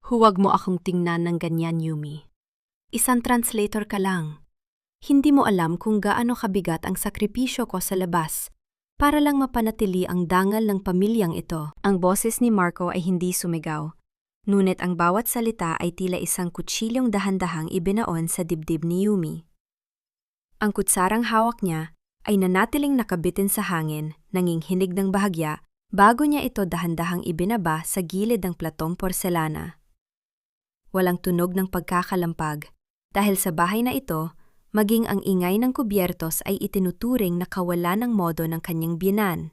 Huwag mo akong tingnan ng ganyan, Yumi. Isang translator ka lang. Hindi mo alam kung gaano kabigat ang sakripisyo ko sa labas para lang mapanatili ang dangal ng pamilyang ito. Ang boses ni Marco ay hindi sumigaw, ngunit ang bawat salita ay tila isang kutsilyong dahan-dahang ibinaon sa dibdib ni Yumi. Ang kutsarang hawak niya ay nanatiling nakabitin sa hangin, nanginginig ng bahagya bago niya ito dahan-dahang ibinaba sa gilid ng platong porselana. Walang tunog ng pagkakalampag dahil sa bahay na ito, maging ang ingay ng kubyertos ay itinuturing na kawalan ng modo ng kanyang biyenan.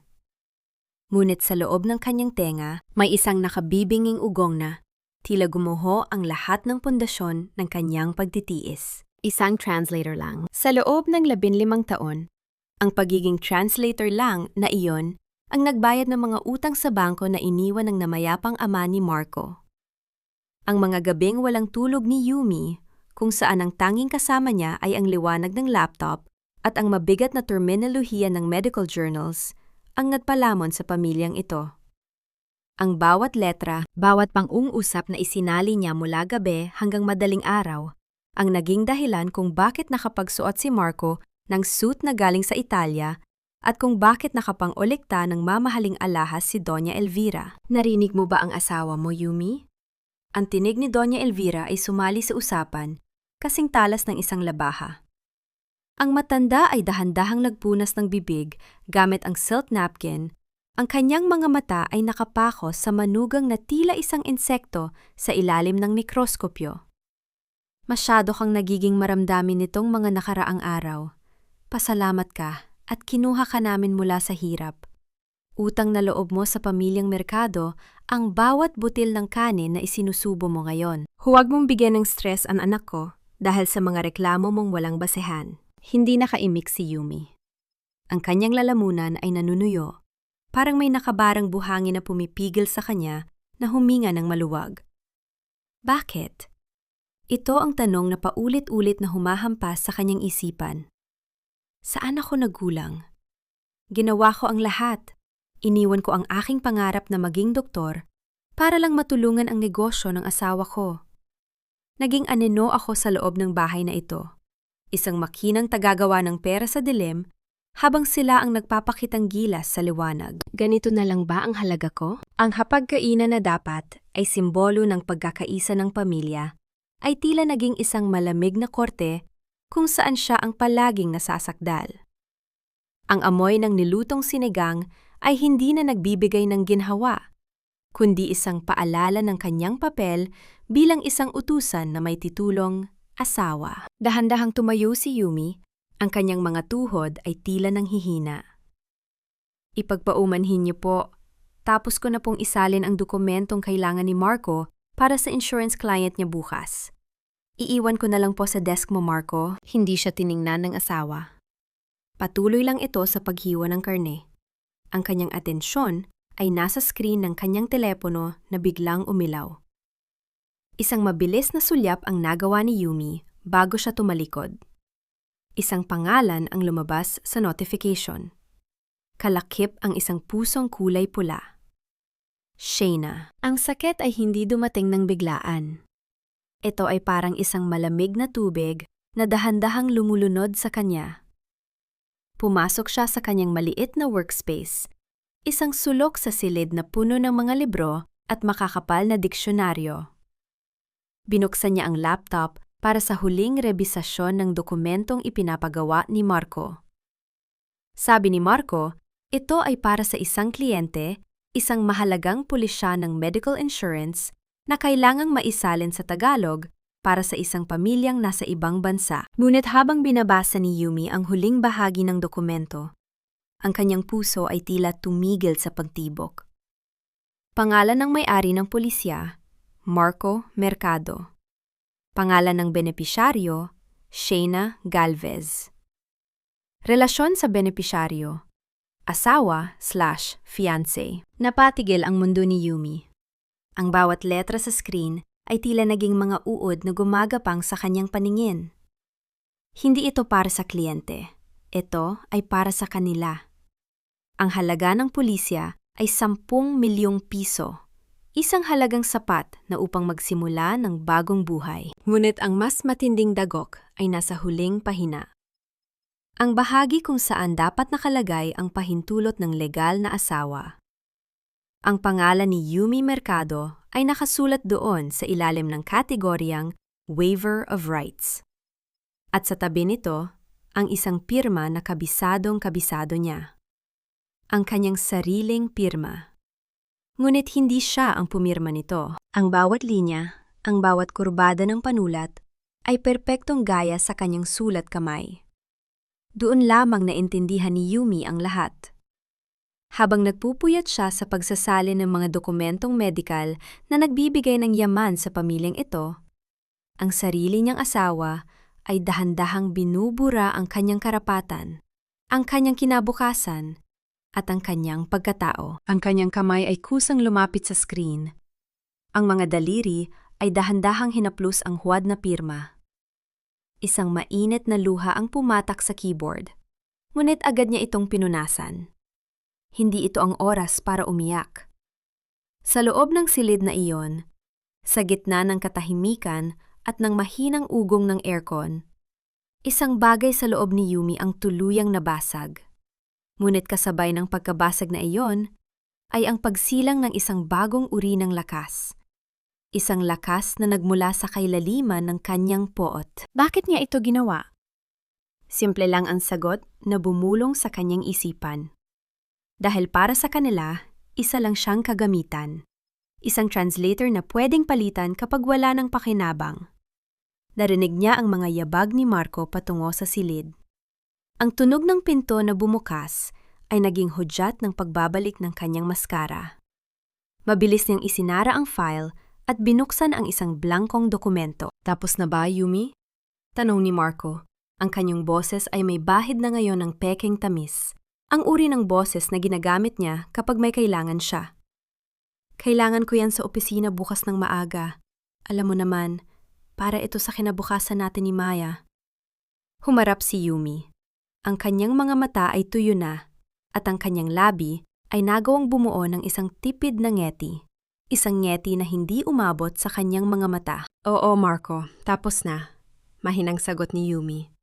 Ngunit sa loob ng kanyang tenga, may isang nakabibinging ugong na tila gumuho ang lahat ng pundasyon ng kanyang pagtitiis. Isang translator lang. Sa loob ng 15 taon, ang pagiging translator lang na iyon ang nagbayad ng mga utang sa bangko na iniwan ng namayapang ama ni Marco. Ang mga gabing walang tulog ni Yumi, kung saan ang tanging kasama niya ay ang liwanag ng laptop at ang mabigat na terminolohiya ng medical journals, ang nagpalamon sa pamilyang ito. Ang bawat letra, bawat pang-uusap na isinali niya mula gabi hanggang madaling araw, ang naging dahilan kung bakit nakapagsuot si Marco ng suit na galing sa Italia at kung bakit nakapang-olikta ng mamahaling alahas si Doña Elvira. Narinig mo ba ang asawa mo, Yumi? Ang tinig ni Doña Elvira ay sumali sa usapan, kasing talas ng isang labaha. Ang matanda ay dahan-dahang nagpunas ng bibig gamit ang silk napkin. Ang kanyang mga mata ay nakapakos sa manugang na tila isang insekto sa ilalim ng mikroskopyo. Masyado kang nagiging maramdamin nitong mga nakaraang araw. Pasalamat ka at kinuha ka namin mula sa hirap. Utang na loob mo sa pamilyang merkado ang bawat butil ng kanin na isinusubo mo ngayon. Huwag mong bigyan ng stress ang anak ko dahil sa mga reklamo mong walang basehan. Hindi nakaimik si Yumi. Ang kanyang lalamunan ay nanunuyo, parang may nakabarang buhangin na pumipigil sa kanya na huminga ng maluwag. Bakit? Ito ang tanong na paulit-ulit na humahampas sa kanyang isipan. Saan ako nagkulang? Ginawa ko ang lahat. Iniwan ko ang aking pangarap na maging doktor para lang matulungan ang negosyo ng asawa ko. Naging anino ako sa loob ng bahay na ito. Isang makinang tagagawa ng pera sa dilim habang sila ang nagpapakitang gilas sa liwanag. Ganito na lang ba ang halaga ko? Ang hapagkainan na dapat ay simbolo ng pagkakaisa ng pamilya ay tila naging isang malamig na korte kung saan siya ang palaging nasasakdal. Ang amoy ng nilutong sinigang ay hindi na nagbibigay ng ginhawa, kundi isang paalala ng kanyang papel bilang isang utusan na may titulong asawa. Dahan-dahang tumayo si Yumi, ang kanyang mga tuhod ay tila nang hihina. Ipagpaumanhin niyo po, tapos ko na pong isalin ang dokumentong kailangan ni Marco para sa insurance client niya bukas. Iiwan ko na lang po sa desk mo, Marco. Hindi siya tiningnan ng asawa. Patuloy lang ito sa paghiwa ng karne. Ang kanyang atensyon ay nasa screen ng kanyang telepono na biglang umilaw. Isang mabilis na sulyap ang nagawa ni Yumi bago siya tumalikod. Isang pangalan ang lumabas sa notification. Kalakip ang isang pusong kulay pula. Shayna. Ang sakit ay hindi dumating ng biglaan. Ito ay parang isang malamig na tubig na dahan-dahang lumulunod sa kanya. Pumasok siya sa kanyang maliit na workspace, isang sulok sa silid na puno ng mga libro at makakapal na diksyonaryo. Binuksan niya ang laptop para sa huling rebisasyon ng dokumentong ipinapagawa ni Marco. Sabi ni Marco, ito ay para sa isang kliyente, isang mahalagang pulisya ng medical insurance na kailangang maisalin sa Tagalog para sa isang pamilyang nasa ibang bansa. Ngunit habang binabasa ni Yumi ang huling bahagi ng dokumento, ang kanyang puso ay tila tumigil sa pagtibok. Pangalan ng may-ari ng pulisya, Marco Mercado. Pangalan ng benepisyaryo, Shayna Galvez. Relasyon sa benepisyaryo, asawa/fiancé. Napatigil ang mundo ni Yumi. Ang bawat letra sa screen ay tila naging mga uod na gumagapang sa kanyang paningin. Hindi ito para sa kliyente. Ito ay para sa kanila. Ang halaga ng pulisya ay 10 milyong piso. Isang halagang sapat na upang magsimula ng bagong buhay. Ngunit ang mas matinding dagok ay nasa huling pahina. Ang bahagi kung saan dapat nakalagay ang pahintulot ng legal na asawa. Ang pangalan ni Yumi Mercado ay nakasulat doon sa ilalim ng kategoryang Waiver of Rights. At sa tabi nito, ang isang pirma na kabisadong-kabisado niya. Ang kanyang sariling pirma. Ngunit hindi siya ang pumirma nito. Ang bawat linya, ang bawat kurbada ng panulat, ay perpektong gaya sa kanyang sulat kamay. Doon lamang naintindihan ni Yumi ang lahat. Habang nagpupuyat siya sa pagsasalin ng mga dokumentong medikal na nagbibigay ng yaman sa pamilyang ito, ang sarili niyang asawa ay dahan-dahang binubura ang kanyang karapatan, ang kanyang kinabukasan, at ang kanyang pagkatao. Ang kanyang kamay ay kusang lumapit sa screen. Ang mga daliri ay dahan-dahang hinaplos ang huwad na pirma. Isang mainit na luha ang pumatak sa keyboard, ngunit agad niya itong pinunasan. Hindi ito ang oras para umiyak. Sa loob ng silid na iyon, sa gitna ng katahimikan at ng mahinang ugong ng aircon, isang bagay sa loob ni Yumi ang tuluyang nabasag. Ngunit kasabay ng pagkabasag na iyon, ay ang pagsilang ng isang bagong uri ng lakas. Isang lakas na nagmula sa kailaliman ng kanyang poot. Bakit niya ito ginawa? Simple lang ang sagot na bumulong sa kanyang isipan. Dahil para sa kanila, isa lang siyang kagamitan. Isang translator na pwedeng palitan kapag wala ng pakinabang. Narinig niya ang mga yabag ni Marco patungo sa silid. Ang tunog ng pinto na bumukas ay naging hudyat ng pagbabalik ng kanyang maskara. Mabilis niyang isinara ang file at binuksan ang isang blankong dokumento. Tapos na ba, Yumi? Tanong ni Marco. Ang kanyang boses ay may bahid na ngayon ng pekeng tamis. Ang uri ng boses na ginagamit niya kapag may kailangan siya. Kailangan ko yan sa opisina bukas ng maaga. Alam mo naman, para ito sa kinabukasan natin ni Maya. Humarap si Yumi. Ang kanyang mga mata ay tuyo na, at ang kanyang labi ay nagawang bumuo ng isang tipid na ngeti. Isang ngeti na hindi umabot sa kanyang mga mata. Oo, Marco, tapos na. Mahinang sagot ni Yumi.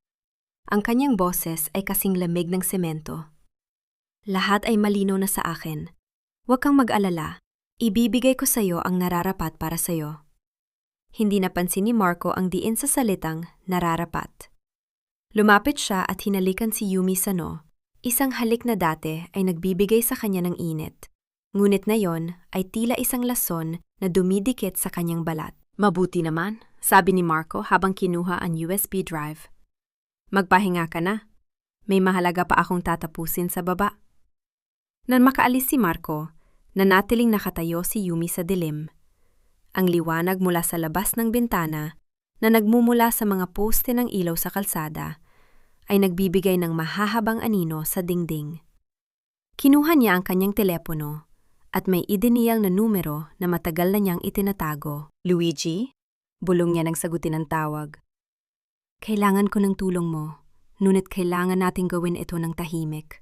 Ang kanyang boses ay kasing lamig ng semento. Lahat ay malinaw na sa akin. Huwag kang mag-alala. Ibibigay ko sa iyo ang nararapat para sa iyo. Hindi napansin ni Marco ang diin sa salitang nararapat. Lumapit siya at hinalikan si Yumi sa noo. Isang halik na dati ay nagbibigay sa kanya ng init. Ngunit ngayon ay tila isang lason na dumidikit sa kanyang balat. Mabuti naman, sabi ni Marco habang kinuha ang USB drive. Magpahinga ka na. May mahalaga pa akong tatapusin sa baba. Nang makaalis si Marco, nanatiling nakatayo si Yumi sa dilim. Ang liwanag mula sa labas ng bintana na nagmumula sa mga poste ng ilaw sa kalsada, ay nagbibigay ng mahahabang anino sa dingding. Kinuha niya ang kanyang telepono at may idiniyang na numero na matagal na niyang itinatago. Luigi? Bulong niya nang sagutin ang tawag. Kailangan ko ng tulong mo, ngunit kailangan nating gawin ito ng tahimik.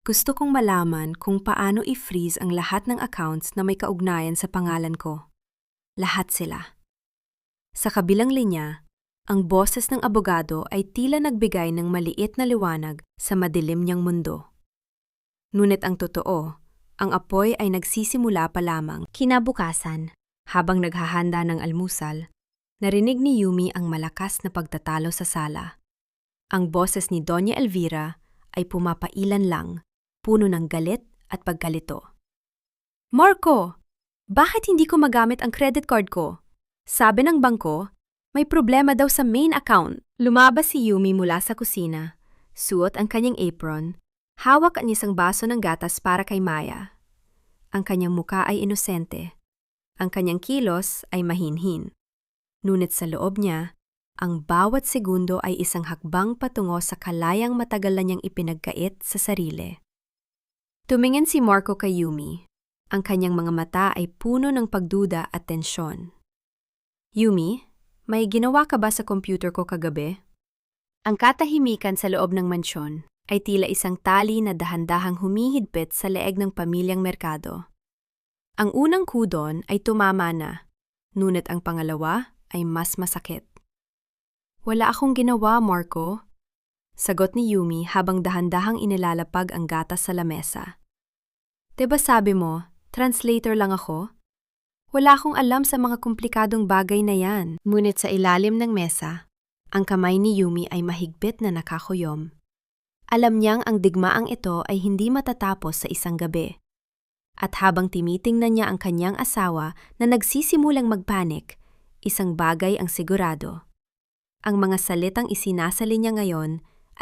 Gusto kong malaman kung paano i-freeze ang lahat ng accounts na may kaugnayan sa pangalan ko. Lahat sila. Sa kabilang linya, ang boses ng abogado ay tila nagbigay ng maliit na liwanag sa madilim niyang mundo. Ngunit ang totoo, ang apoy ay nagsisimula pa lamang. Kinabukasan, habang naghahanda ng almusal, narinig ni Yumi ang malakas na pagtatalo sa sala. Ang boses ni Doña Elvira ay pumapailan lang, puno ng galit at pagkalito. Marco! Bakit hindi ko magamit ang credit card ko? Sabi ng bangko, may problema daw sa main account. Lumabas si Yumi mula sa kusina, suot ang kanyang apron, hawak ang isang baso ng gatas para kay Maya. Ang kanyang muka ay inosente. Ang kanyang kilos ay mahinhin. Ngunit sa loob niya, ang bawat segundo ay isang hakbang patungo sa kalayang matagal na niyang ipinagkait sa sarili. Tumingin si Marco kay Yumi. Ang kanyang mga mata ay puno ng pagduda at tensyon. Yumi, may ginawa ka ba sa computer ko kagabi? Ang katahimikan sa loob ng mansyon ay tila isang tali na dahan-dahang humihigpit sa leeg ng pamilyang Mercado. Ang unang kudon ay tumama na, ngunit ang pangalawa ay mas masakit. Wala akong ginawa, Marco. Sagot ni Yumi habang dahan-dahang inilalapag ang gatas sa lamesa. Diba sabi mo, translator lang ako? Wala akong alam sa mga komplikadong bagay na yan. Ngunit sa ilalim ng mesa, ang kamay ni Yumi ay mahigpit na nakakuyom. Alam niyang ang digmaang ito ay hindi matatapos sa isang gabi. At habang tinitingnan niya ang kanyang asawa na nagsisimulang magpanik, isang bagay ang sigurado. Ang mga salitang isinasalin niya ngayon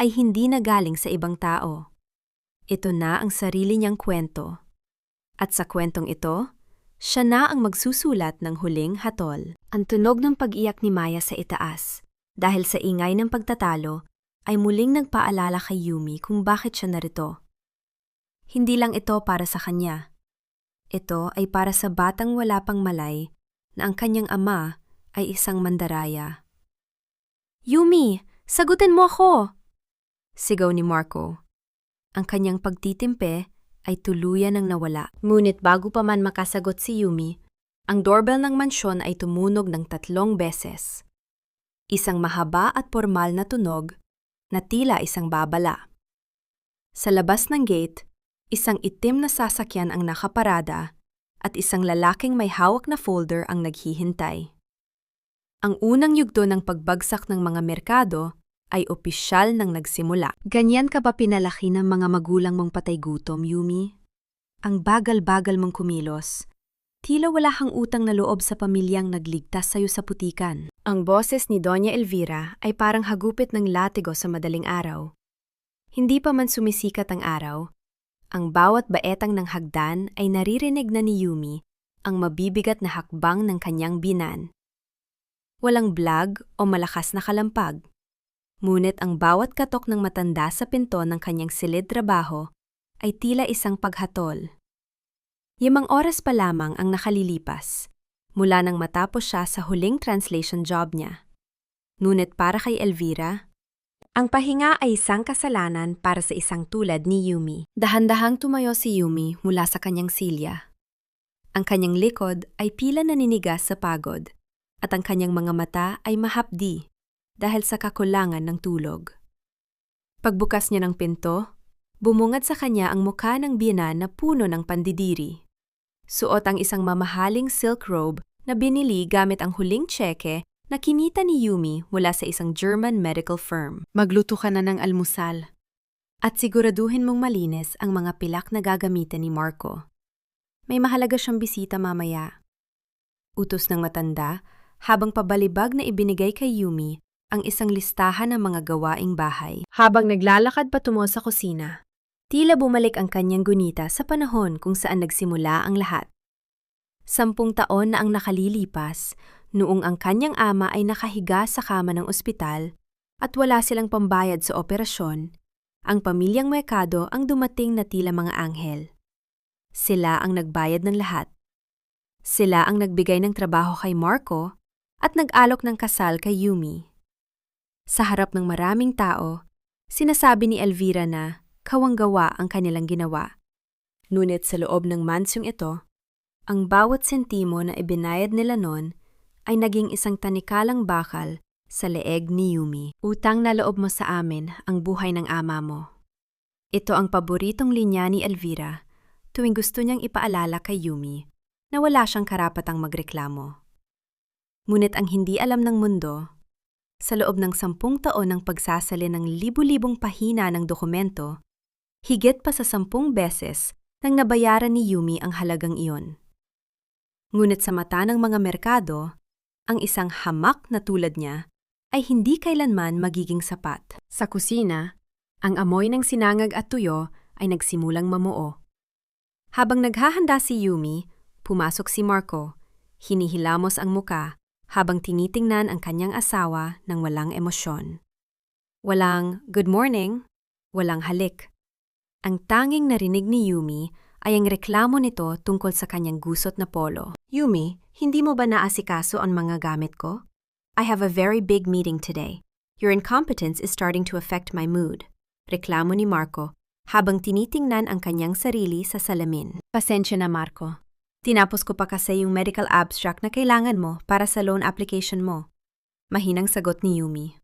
ay hindi na galing sa ibang tao. Ito na ang sarili niyang kwento. At sa kwentong ito, siya na ang magsusulat ng huling hatol. Ang tunog ng pag-iyak ni Maya sa itaas, dahil sa ingay ng pagtatalo, ay muling nagpaalala kay Yumi kung bakit siya narito. Hindi lang ito para sa kanya. Ito ay para sa batang wala pang malay na ang kanyang ama ay isang mandaraya. Yumi, sagutin mo ako! Sigaw ni Marco. Ang kanyang pagtitimpe ay tuluyan ng nawala. Ngunit bago pa man makasagot si Yumi, ang doorbell ng mansyon ay tumunog ng 3 beses. Isang mahaba at formal na tunog na tila isang babala. Sa labas ng gate, isang itim na sasakyan ang nakaparada at isang lalaking may hawak na folder ang naghihintay. Ang unang yugto ng pagbagsak ng mga merkado ay opisyal nang nagsimula. Ganyan ka ba pinalaki ng mga magulang mong patay gutom, Yumi? Ang bagal-bagal mong kumilos. Tila wala kang utang na loob sa pamilyang nagligtas sa'yo sa putikan. Ang boses ni Doña Elvira ay parang hagupit ng latigo sa madaling araw. Hindi pa man sumisikat ang araw, ang bawat baetang ng hagdan ay naririnig na ni Yumi ang mabibigat na hakbang ng kanyang binan. Walang blag o malakas na kalampag. Ngunit ang bawat katok ng matanda sa pinto ng kanyang silid trabaho ay tila isang paghatol. 5 oras pa lamang ang nakalilipas mula nang matapos siya sa huling translation job niya. Ngunit para kay Elvira, ang pahinga ay isang kasalanan para sa isang tulad ni Yumi. Dahan-dahang tumayo si Yumi mula sa kanyang silya. Ang kanyang likod ay pila naninigas sa pagod at ang kanyang mga mata ay mahapdi dahil sa kakulangan ng tulog. Pagbukas niya ng pinto, bumungad sa kanya ang mukha ng biyenan na puno ng pandidiri. Suot ang isang mamahaling silk robe na binili gamit ang huling tseke na kinita ni Yumi mula sa isang German medical firm. Magluto ka na ng almusal. At siguraduhin mong malinis ang mga pilak na gagamitin ni Marco. May mahalaga siyang bisita mamaya. Utos ng matanda habang pabalibag na ibinigay kay Yumi ang isang listahan ng mga gawaing bahay. Habang naglalakad patungo sa kusina, tila bumalik ang kanyang gunita sa panahon kung saan nagsimula ang lahat. 10 taon na ang nakalilipas noong ang kanyang ama ay nakahiga sa kama ng ospital at wala silang pambayad sa operasyon, ang pamilyang Mercado ang dumating na tila mga anghel. Sila ang nagbayad ng lahat. Sila ang nagbigay ng trabaho kay Marco at nag-alok ng kasal kay Yumi. Sa harap ng maraming tao, sinasabi ni Elvira na kawanggawa ang kanilang ginawa. Ngunit sa loob ng mansyong ito, ang bawat sentimo na ibinayad nila noon ay naging isang tanikalang bakal sa leeg ni Yumi. Utang na loob mo sa amin ang buhay ng ama mo. Ito ang paboritong linya ni Elvira tuwing gusto niyang ipaalala kay Yumi na wala siyang karapatang magreklamo. Ngunit ang hindi alam ng mundo, sa loob ng 10 taon ng pagsasalin ng libu-libong pahina ng dokumento, higit pa sa 10 beses nang nabayaran ni Yumi ang halagang iyon. Ngunit sa mata ng mga merkado, ang isang hamak na tulad niya ay hindi kailanman magiging sapat. Sa kusina, ang amoy ng sinangag at tuyo ay nagsimulang mamuo. Habang naghahanda si Yumi, pumasok si Marco, hinihilamos ang muka habang tinitingnan ang kanyang asawa ng walang emosyon. Walang good morning, walang halik. Ang tanging narinig ni Yumi ay ang reklamo nito tungkol sa kanyang gusot na polo. Yumi, hindi mo ba naasikaso ang mga gamit ko? I have a very big meeting today. Your incompetence is starting to affect my mood. Reklamo ni Marco habang tinitingnan ang kanyang sarili sa salamin. Pasensya na, Marco. Tinapos ko pa kasi yung medical abstract na kailangan mo para sa loan application mo. Mahinang sagot ni Yumi.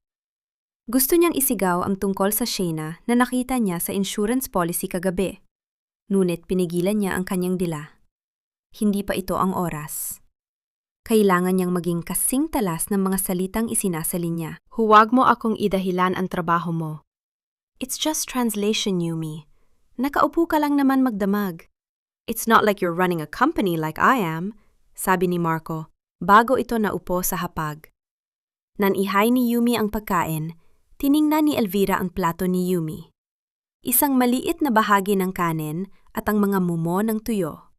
Gusto niyang isigaw ang tungkol sa Shayna na nakita niya sa insurance policy kagabi. Ngunit pinigilan niya ang kanyang dila. Hindi pa ito ang oras. Kailangan niyang maging kasing talas ng mga salitang isinasalin niya. Huwag mo akong idahilan ang trabaho mo. It's just translation, Yumi. Nakaupo ka lang naman magdamag. It's not like you're running a company like I am, sabi ni Marco, bago ito naupo sa hapag. Nanihay ni Yumi ang pagkain, tiningnan ni Elvira ang plato ni Yumi. Isang maliit na bahagi ng kanin at ang mga mumo ng tuyo.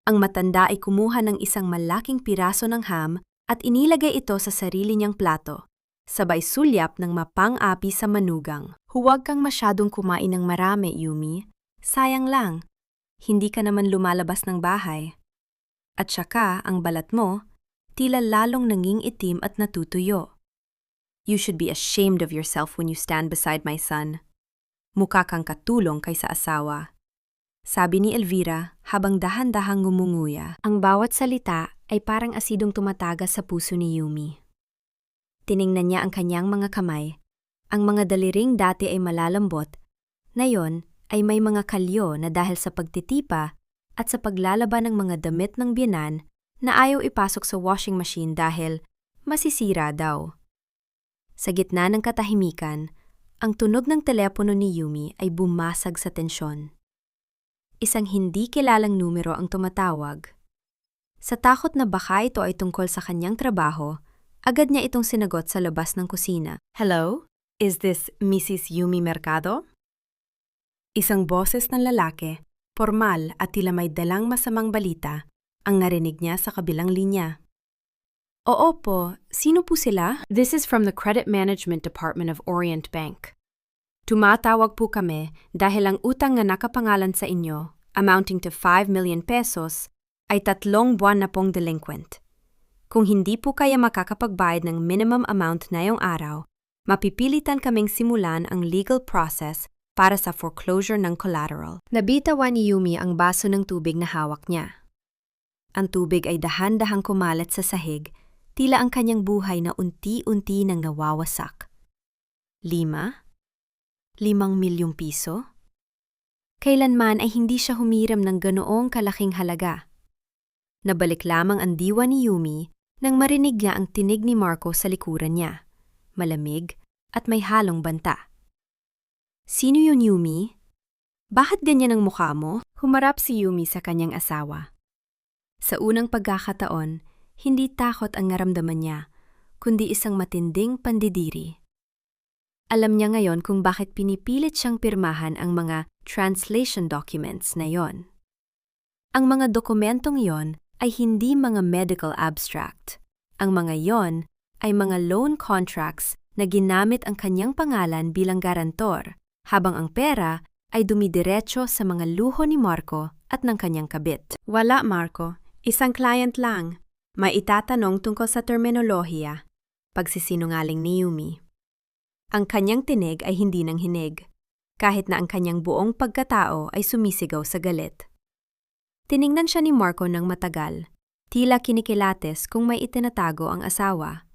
Ang matanda ay kumuha ng isang malaking piraso ng ham at inilagay ito sa sarili niyang plato, sabay sulyap ng mapang-api sa manugang. Huwag kang masyadong kumain ng marami, Yumi. Sayang lang. Hindi ka naman lumalabas ng bahay. At saka, ang balat mo, tila lalong nanging itim at natutuyo. You should be ashamed of yourself when you stand beside my son. Mukha kang katulong kaysa asawa. Sabi ni Elvira habang dahan-dahang ngumunguya. Ang bawat salita ay parang asidong tumatagas sa puso ni Yumi. Tiningnan niya ang kanyang mga kamay. Ang mga daliring dati ay malalambot, ngayon ay may mga kalyo na dahil sa pagtitipa at sa paglalaban ng mga damit ng biyenan na ayaw ipasok sa washing machine dahil masisira daw. Sa gitna ng katahimikan, ang tunog ng telepono ni Yumi ay bumasag sa tensyon. Isang hindi kilalang numero ang tumatawag. Sa takot na baka ito ay tungkol sa kanyang trabaho, agad niya itong sinagot sa labas ng kusina. Hello? Is this Mrs. Yumi Mercado? Isang boses ng lalaki, formal at tila may dalang masamang balita, ang narinig niya sa kabilang linya. Oo po, sino po sila? This is from the Credit Management Department of Orient Bank. Tumatawag po kami dahil ang utang na nakapangalan sa inyo, amounting to 5 million pesos, ay 3 buwan na pong delinquent. Kung hindi po kaya makakapagbayad ng minimum amount na yung araw, mapipilitan kaming simulan ang legal process para sa foreclosure ng collateral. Nabitawan ni Yumi ang baso ng tubig na hawak niya. Ang tubig ay dahan-dahang kumalat sa sahig, tila ang kanyang buhay na unti-unti nang nawawasak. 5 milyong piso? Kailanman ay hindi siya humiram ng ganoong kalaking halaga. Nabalik lamang ang diwa ni Yumi nang marinig niya ang tinig ni Marco sa likuran niya, malamig at may halong banta. Sino yun, Yumi? Bakit ganyan ang mukha mo? Humarap si Yumi sa kanyang asawa. Sa unang pagkakataon, hindi takot ang naramdaman niya, kundi isang matinding pandidiri. Alam niya ngayon kung bakit pinipilit siyang pirmahan ang mga translation documents na yon. Ang mga dokumentong yon ay hindi mga medical abstract. Ang mga yon ay mga loan contracts na ginamit ang kanyang pangalan bilang garantor, habang ang pera ay dumidiretso sa mga luho ni Marco at ng kanyang kabit. Wala, Marco. Isang client lang. May itatanong tungkol sa terminolohiya. Pagsisinungaling ni Yumi. Ang kanyang tinig ay hindi nang hinig, kahit na ang kanyang buong pagkatao ay sumisigaw sa galit. Tiningnan siya ni Marco ng matagal, tila kinikilates kung may itinatago ang asawa.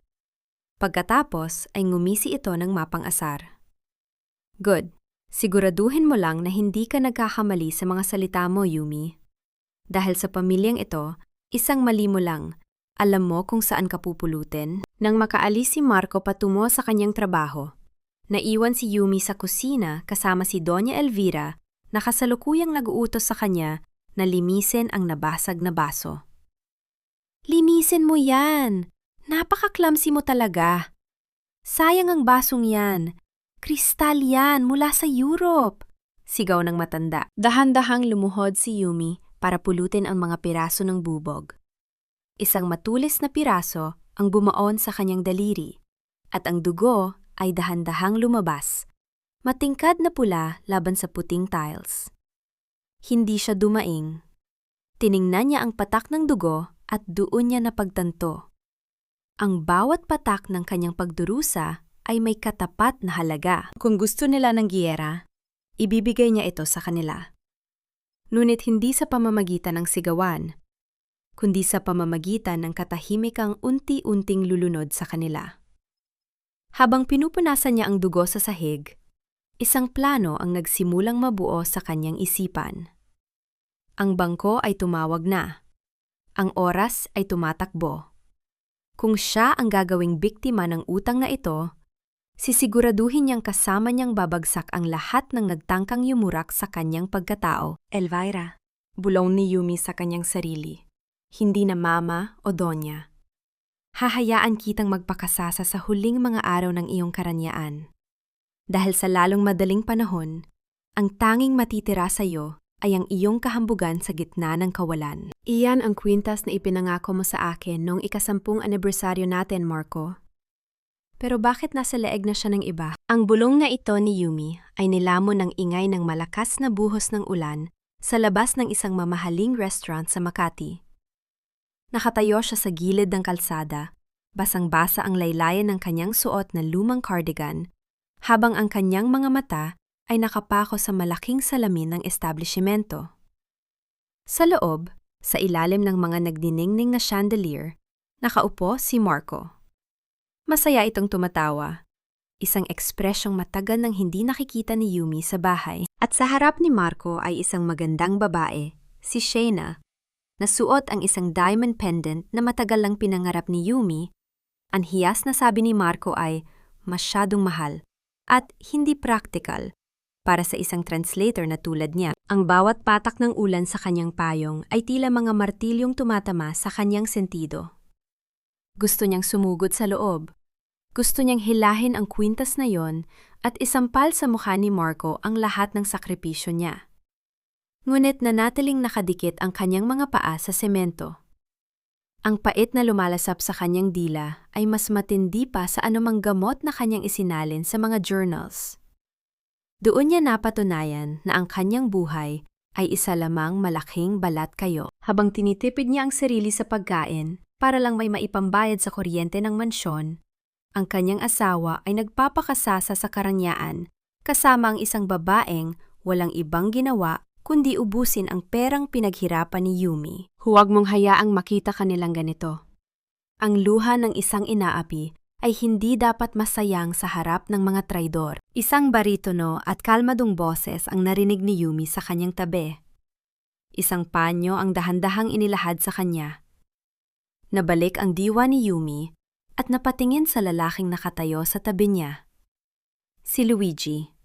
Pagkatapos ay ngumisi ito ng mapang-asar. Good. Siguraduhin mo lang na hindi ka nagkakamali sa mga salita mo, Yumi. Dahil sa pamilyang ito, isang mali mo lang. Alam mo kung saan ka pupulutin? Nang makaalis si Marco patungo sa kanyang trabaho, naiwan si Yumi sa kusina kasama si Doña Elvira na kasalukuyang nag-uutos sa kanya na limisin ang nabasag na baso. Linisin mo yan! Napaka-clumsy mo talaga. Sayang ang basong yan. Kristal yan mula sa Europe! Sigaw ng matanda. Dahan-dahang lumuhod si Yumi para pulutin ang mga piraso ng bubog. Isang matulis na piraso ang bumaon sa kanyang daliri, at ang dugo ay dahan-dahang lumabas, matingkad na pula laban sa puting tiles. Hindi siya dumaing. Tiningnan niya ang patak ng dugo at doon niya napagtanto. Ang bawat patak ng kanyang pagdurusa ay may katapat na halaga. Kung gusto nila ng giyera, ibibigay niya ito sa kanila. Ngunit hindi sa pamamagitan ng sigawan, kundi sa pamamagitan ng katahimikang unti-unting lulunod sa kanila. Habang pinupunasan niya ang dugo sa sahig, isang plano ang nagsimulang mabuo sa kanyang isipan. Ang bangko ay tumawag na. Ang oras ay tumatakbo. Kung siya ang gagawing biktima ng utang na ito, sisiguraduhin niyang kasama niyang babagsak ang lahat ng nagtangkang yumurak sa kanyang pagkatao. Elvira, bulong ni Yumi sa kanyang sarili. Hindi na mama o donya. Hahayaan kitang magpakasasa sa huling mga araw ng iyong karanyaan. Dahil sa lalong madaling panahon, ang tanging matitira sa iyo ay ang iyong kahambugan sa gitna ng kawalan. Iyan ang kwintas na ipinangako mo sa akin noong ika-10 anibersaryo natin, Marco. Pero bakit nasa leeg na siya ng iba? Ang bulong na ito ni Yumi ay nilamon ng ingay ng malakas na buhos ng ulan sa labas ng isang mamahaling restaurant sa Makati. Nakatayo siya sa gilid ng kalsada, basang-basa ang laylayan ng kanyang suot na lumang cardigan, habang ang kanyang mga mata ay nakapako sa malaking salamin ng establishmento. Sa loob, sa ilalim ng mga nagdiningning na chandelier, nakaupo si Marco. Masaya itong tumatawa, isang ekspresyong matagal nang hindi nakikita ni Yumi sa bahay. At sa harap ni Marco ay isang magandang babae, si Shayna, nasuot ang isang diamond pendant na matagal lang pinangarap ni Yumi. Ang hiyas na sabi ni Marco ay masyadong mahal at hindi practical para sa isang translator na tulad niya. Ang bawat patak ng ulan sa kanyang payong ay tila mga martilyong tumatama sa kanyang sentido. Gusto niyang sumugod sa loob. Gusto niyang hilahin ang kwintas na yon at isampal sa mukha ni Marco ang lahat ng sakripisyo niya. Ngunit nanatiling nakadikit ang kanyang mga paa sa semento. Ang pait na lumalasap sa kanyang dila ay mas matindi pa sa anumang gamot na kanyang isinalin sa mga journals. Doon niya napatunayan na ang kanyang buhay ay isa lamang malaking balat kayo. Habang tinitipid niya ang sarili sa pagkain para lang may maipambayad sa kuryente ng mansyon, ang kanyang asawa ay nagpapakasasa sa karangyaan kasama ang isang babaeng walang ibang ginawa kundi ubusin ang perang pinaghirapan ni Yumi. Huwag mong hayaang makita kanilang ganito. Ang luha ng isang inaapi ay hindi dapat masayang sa harap ng mga traidor. Isang baritono at kalmadong boses ang narinig ni Yumi sa kanyang tabi. Isang panyo ang dahan-dahang inilahad sa kanya. Nabalik ang diwa ni Yumi at napatingin sa lalaking nakatayo sa tabi niya. Si Luigi,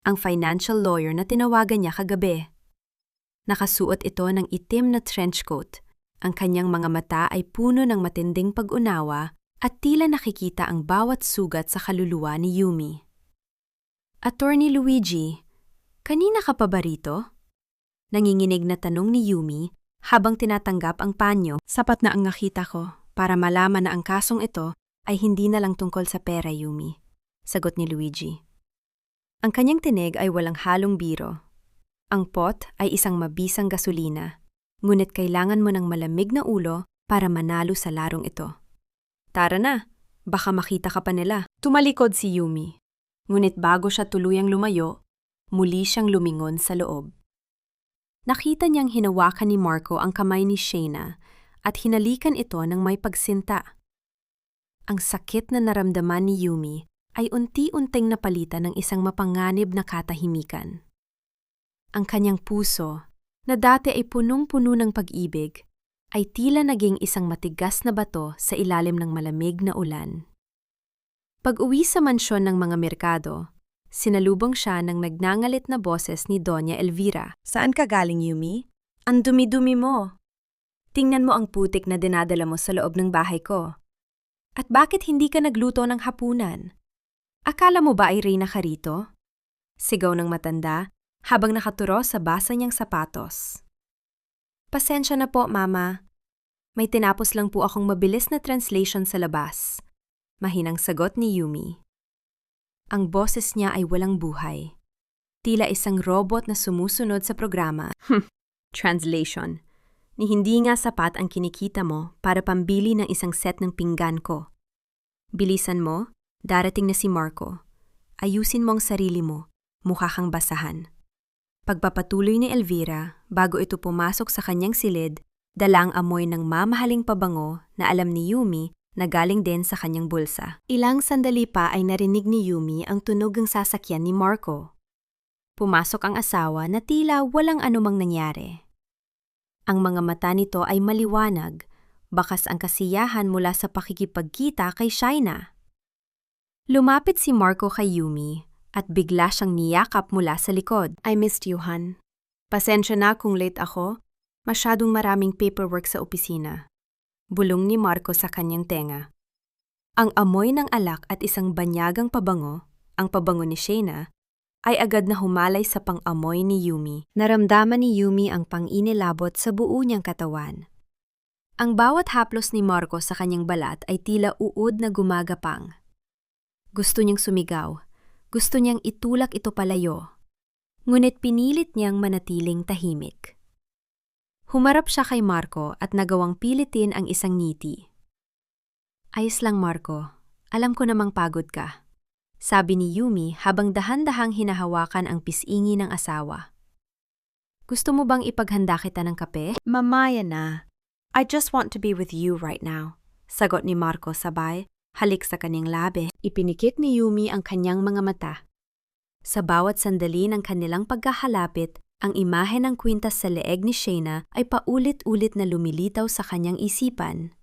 ang financial lawyer na tinawagan niya kagabi. Nakasuot ito ng itim na trench coat. Ang kanyang mga mata ay puno ng matinding pag-unawa at tila nakikita ang bawat sugat sa kaluluwa ni Yumi. Attorney Luigi, kanina ka pa ba rito? Nanginginig na tanong ni Yumi habang tinatanggap ang panyo. Sapat na ang nakita ko para malaman na ang kasong ito ay hindi na lang tungkol sa pera, Yumi, sagot ni Luigi. Ang kanyang tinig ay walang halong biro. Ang pot ay isang mabisang gasolina, ngunit kailangan mo ng malamig na ulo para manalo sa larong ito. Tara na, baka makita ka pa nila. Tumalikod si Yumi, ngunit bago siya tuluyang lumayo, muli siyang lumingon sa loob. Nakita niyang hinawakan ni Marco ang kamay ni Shayna at hinalikan ito ng may pagsinta. Ang sakit na naramdaman ni Yumi ay unti-unting napalitan ng isang mapanganib na katahimikan. Ang kanyang puso, na dati ay punong-puno ng pag-ibig, ay tila naging isang matigas na bato sa ilalim ng malamig na ulan. Pag-uwi sa mansyon ng mga merkado, sinalubong siya ng nagngangalit na boses ni Doña Elvira. Saan ka galing, Yumi? Ang dumi-dumi mo. Tingnan mo ang putik na dinadala mo sa loob ng bahay ko. At bakit hindi ka nagluto ng hapunan? Akala mo ba ay reyna ka rito? Sigaw ng matanda habang nakaturo sa basa niyang sapatos. Pasensya na po, Mama. May tinapos lang po akong mabilis na translation sa labas. Mahinang sagot ni Yumi. Ang boses niya ay walang buhay. Tila isang robot na sumusunod sa programa. Translation. Ni hindi nga sapat ang kinikita mo para pambili ng isang set ng pinggan ko. Bilisan mo, darating na si Marco. Ayusin mo ang sarili mo, mukha kang basahan. Pagpapatuloy ni Elvira, bago ito pumasok sa kanyang silid, Dala ang amoy ng mamahaling pabango na alam ni Yumi na galing din sa kanyang bulsa. Ilang sandali pa ay narinig ni Yumi ang tunog ng sasakyan ni Marco. Pumasok ang asawa na tila walang anumang nangyari. Ang mga mata nito ay maliwanag, bakas ang kasiyahan mula sa pakikipagkita kay Shaina. Lumapit si Marco kay Yumi at bigla siyang niyakap mula sa likod. I missed you, Han. Pasensya na kung late ako. Masyadong maraming paperwork sa opisina. Bulong ni Marco sa kanyang tenga. Ang amoy ng alak at isang banyagang pabango, ang pabango ni Shaina, ay agad na humalay sa pang-amoy ni Yumi. Naramdaman ni Yumi ang pang-inilabot sa buo niyang katawan. Ang bawat haplos ni Marco sa kanyang balat ay tila uod na gumagapang. Gusto niyang sumigaw. Gusto niyang itulak ito palayo. Ngunit pinilit niyang manatiling tahimik. Humarap siya kay Marco at nagawang pilitin ang isang ngiti. Ayos lang, Marco. Alam ko namang pagod ka. Sabi ni Yumi habang dahan-dahang hinahawakan ang pisngi ng asawa. Gusto mo bang ipaghanda kita ng kape? Mamaya na. I just want to be with you right now. Sagot ni Marco sabay, halik sa kanyang labi. Ipinikit ni Yumi ang kanyang mga mata. Sa bawat sandali ng kanilang pagkahalapit, ang imahe ng kwintas sa leeg ni Shaina ay paulit-ulit na lumilitaw sa kanyang isipan.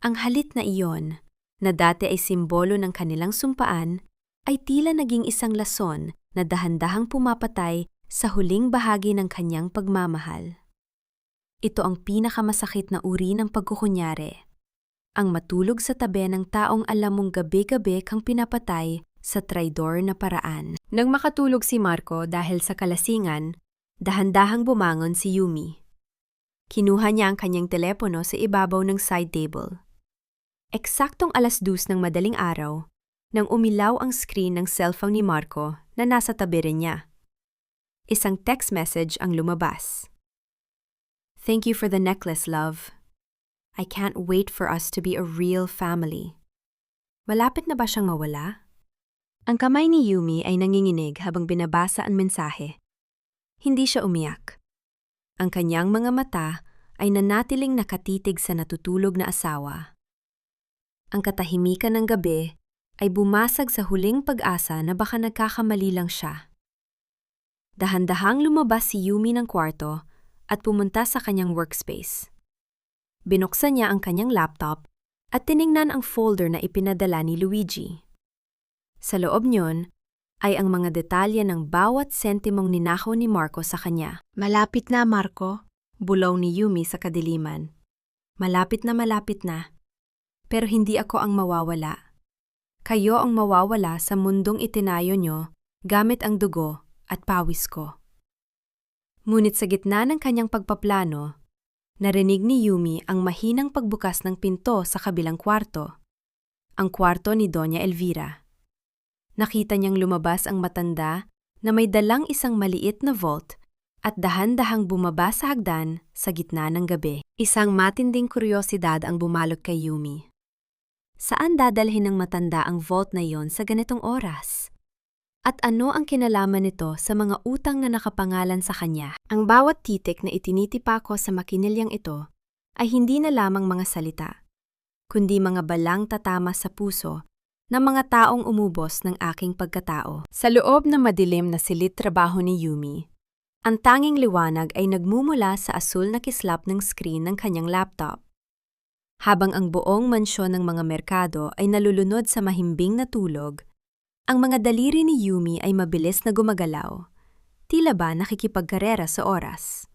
Ang halit na iyon, na dati ay simbolo ng kanilang sumpaan, ay tila naging isang lason na dahan-dahang pumapatay sa huling bahagi ng kanyang pagmamahal. Ito ang pinakamasakit na uri ng pagkukunyari. Ang matulog sa tabi ng taong alam mong gabi-gabi kang pinapatay sa traidor na paraan. Nang makatulog si Marco dahil sa kalasingan, dahan-dahang bumangon si Yumi. Kinuha niya ang kanyang telepono sa ibabaw ng side table. Eksaktong 2:00 ng madaling araw, nang umilaw ang screen ng cellphone ni Marco na nasa tabi rin niya. Isang text message ang lumabas. Thank you for the necklace, love. I can't wait for us to be a real family. Malapit na ba siyang mawala? Ang kamay ni Yumi ay nanginginig habang binabasa ang mensahe. Hindi siya umiyak. Ang kanyang mga mata ay nanatiling nakatitig sa natutulog na asawa. Ang katahimikan ng gabi ay bumasag sa huling pag-asa na baka nagkakamali lang siya. Dahan-dahang lumabas si Yumi ng kwarto at pumunta sa kanyang workspace. Binuksan niya ang kanyang laptop at tiningnan ang folder na ipinadala ni Luigi. Sa loob niyon ay ang mga detalye ng bawat sentimong ninakaw ni Marco sa kanya. Malapit na, Marco, bulaw ni Yumi sa kadiliman. Malapit na. Pero hindi ako ang mawawala. Kayo ang mawawala sa mundong itinayo nyo gamit ang dugo at pawis ko. Ngunit sa gitna ng kanyang pagpaplano, narinig ni Yumi ang mahinang pagbukas ng pinto sa kabilang kwarto. Ang kwarto ni Doña Elvira. Nakita niyang lumabas ang matanda na may dalang isang maliit na vault at dahan-dahang bumaba sa hagdan sa gitna ng gabi. Isang matinding kuryosidad ang bumalot kay Yumi. Saan dadalhin ng matanda ang vault na yon sa ganitong oras? At ano ang kinalaman nito sa mga utang na nakapangalan sa kanya? Ang bawat titik na itinitipa ko sa makinilyang ito ay hindi na lamang mga salita, kundi mga balang tatama sa puso ng mga taong umubos ng aking pagkatao. Sa loob na madilim na silid trabaho ni Yumi, ang tanging liwanag ay nagmumula sa asul na kislap ng screen ng kanyang laptop. Habang ang buong mansyon ng mga merkado ay nalulunod sa mahimbing na tulog, ang mga daliri ni Yumi ay mabilis na gumagalaw, tila ba nakikipagkarera sa oras.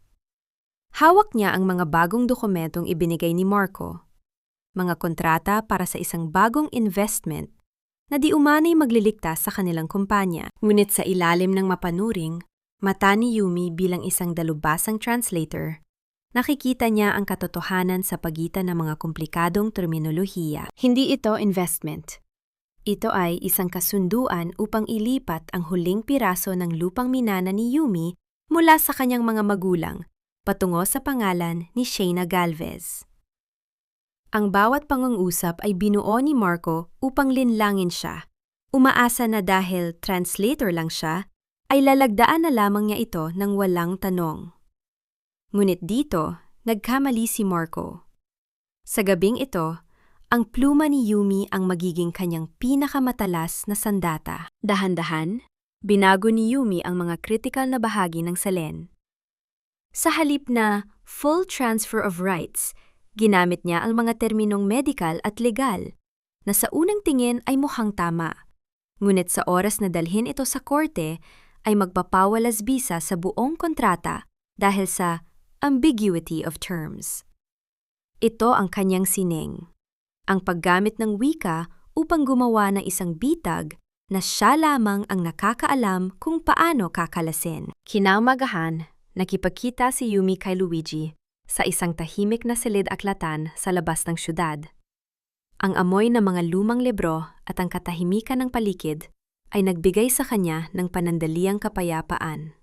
Hawak niya ang mga bagong dokumentong ibinigay ni Marco, mga kontrata para sa isang bagong investment na di umanay magliligtas sa kanilang kumpanya. Ngunit sa ilalim ng mapanuring, mata ni Yumi bilang isang dalubhasang translator, nakikita niya ang katotohanan sa pagitan ng mga komplikadong terminolohiya. Hindi ito investment. Ito ay isang kasunduan upang ilipat ang huling piraso ng lupang minana ni Yumi mula sa kanyang mga magulang patungo sa pangalan ni Shaina Galvez. Ang bawat pangungusap ay binuo ni Marco upang linlangin siya. Umaasa na dahil translator lang siya, ay lalagdaan na lamang niya ito ng walang tanong. Ngunit dito, Nagkamali si Marco. Sa gabing ito, ang pluma ni Yumi ang magiging kanyang pinakamatalas na sandata. Dahan-dahan, binago ni Yumi ang mga critical na bahagi ng salen. Sa halip na full transfer of rights, ginamit niya ang mga terminong medical at legal na sa unang tingin ay mukhang tama. Ngunit sa oras na dalhin ito sa korte, ay magpapawalas bisa sa buong kontrata dahil sa ambiguity of terms. Ito ang kanyang sining. Ang paggamit ng wika upang gumawa ng isang bitag na siya lamang ang nakakaalam kung paano kakalasin. Kinaumagahan, nakipagkita si Yumi kay Luigi sa isang tahimik na silid-aklatan sa labas ng syudad. Ang amoy ng mga lumang libro at ang katahimikan ng paligid ay nagbigay sa kanya ng panandaliang kapayapaan.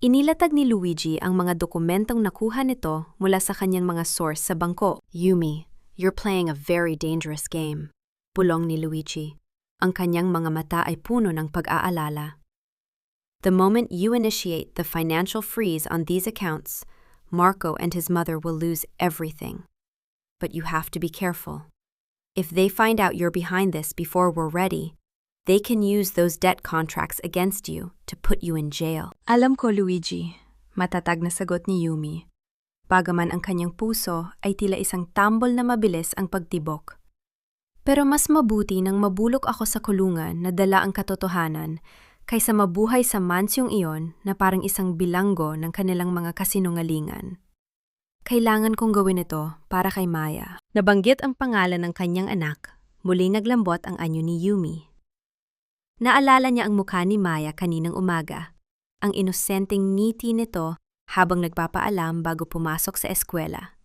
Inilatag ni Luigi ang mga dokumentong nakuha nito mula sa kanyang mga source sa bangko. Yumi, you're playing a very dangerous game. Bulong ni Luigi. Ang kanyang mga mata ay puno ng pag-aalala. The moment you initiate the financial freeze on these accounts, Marco and his mother will lose everything. But you have to be careful. If they find out you're behind this before we're ready, they can use those debt contracts against you to put you in jail. Alam ko, Luigi, matatag na sagot ni Yumi. Bagaman ang kanyang puso ay tila isang tambol na mabilis ang pagtibok. Pero mas mabuti nang mabulok ako sa kulungan na dala ang katotohanan kaysa mabuhay sa mansyong iyon na parang isang bilanggo ng kanilang mga kasinungalingan. Kailangan kong gawin ito para kay Maya. Nabanggit ang pangalan ng kanyang anak, muling naglambot ang anyo ni Yumi. Naalala niya ang mukha ni Maya kaninang umaga, ang inosenteng ngiti nito habang nagpapaalam bago pumasok sa eskwela.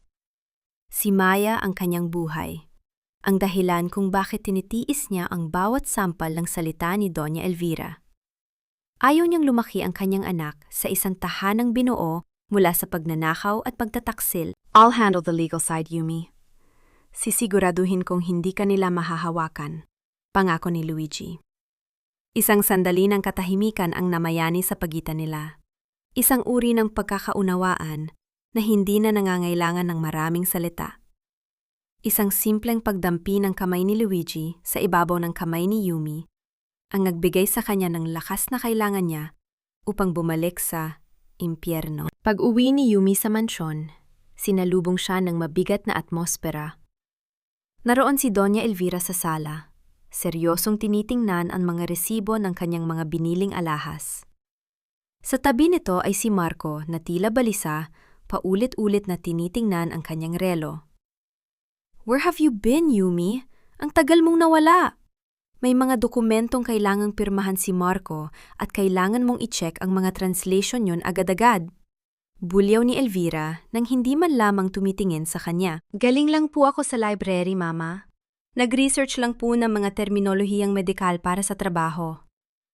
Si Maya ang kanyang buhay, ang dahilan kung bakit tinitiis niya ang bawat sampal ng salita ni Doña Elvira. Ayaw niyang lumaki ang kanyang anak sa isang tahanang binuo mula sa pagnanakaw at pagtataksil. I'll handle the legal side, Yumi. Sisiguraduhin kong hindi ka nila mahahawakan, pangako ni Luigi. Isang sandali ng katahimikan ang namayani sa pagitan nila. Isang uri ng pagkakaunawaan na hindi na nangangailangan ng maraming salita. Isang simpleng pagdampi ng kamay ni Luigi sa ibabaw ng kamay ni Yumi ang nagbigay sa kanya ng lakas na kailangan niya upang bumalik sa impyerno. Pag-uwi ni Yumi sa mansyon, sinalubong siya ng mabigat na atmosfera. Naroon si Doña Elvira sa sala. Seryosong tinitingnan ang mga resibo ng kanyang mga biniling alahas. Sa tabi nito ay si Marco na tila balisa, paulit-ulit na tinitingnan ang kanyang relo. Where have you been, Yumi? Ang tagal mong nawala. May mga dokumentong kailangang pirmahan si Marco at kailangan mong i-check ang mga translation yon agad-agad. Bulyaw ni Elvira nang hindi man lamang tumitingin sa kanya. Galing lang po ako sa library, Mama. Nag-research lang po ng mga terminolohiyang medikal para sa trabaho.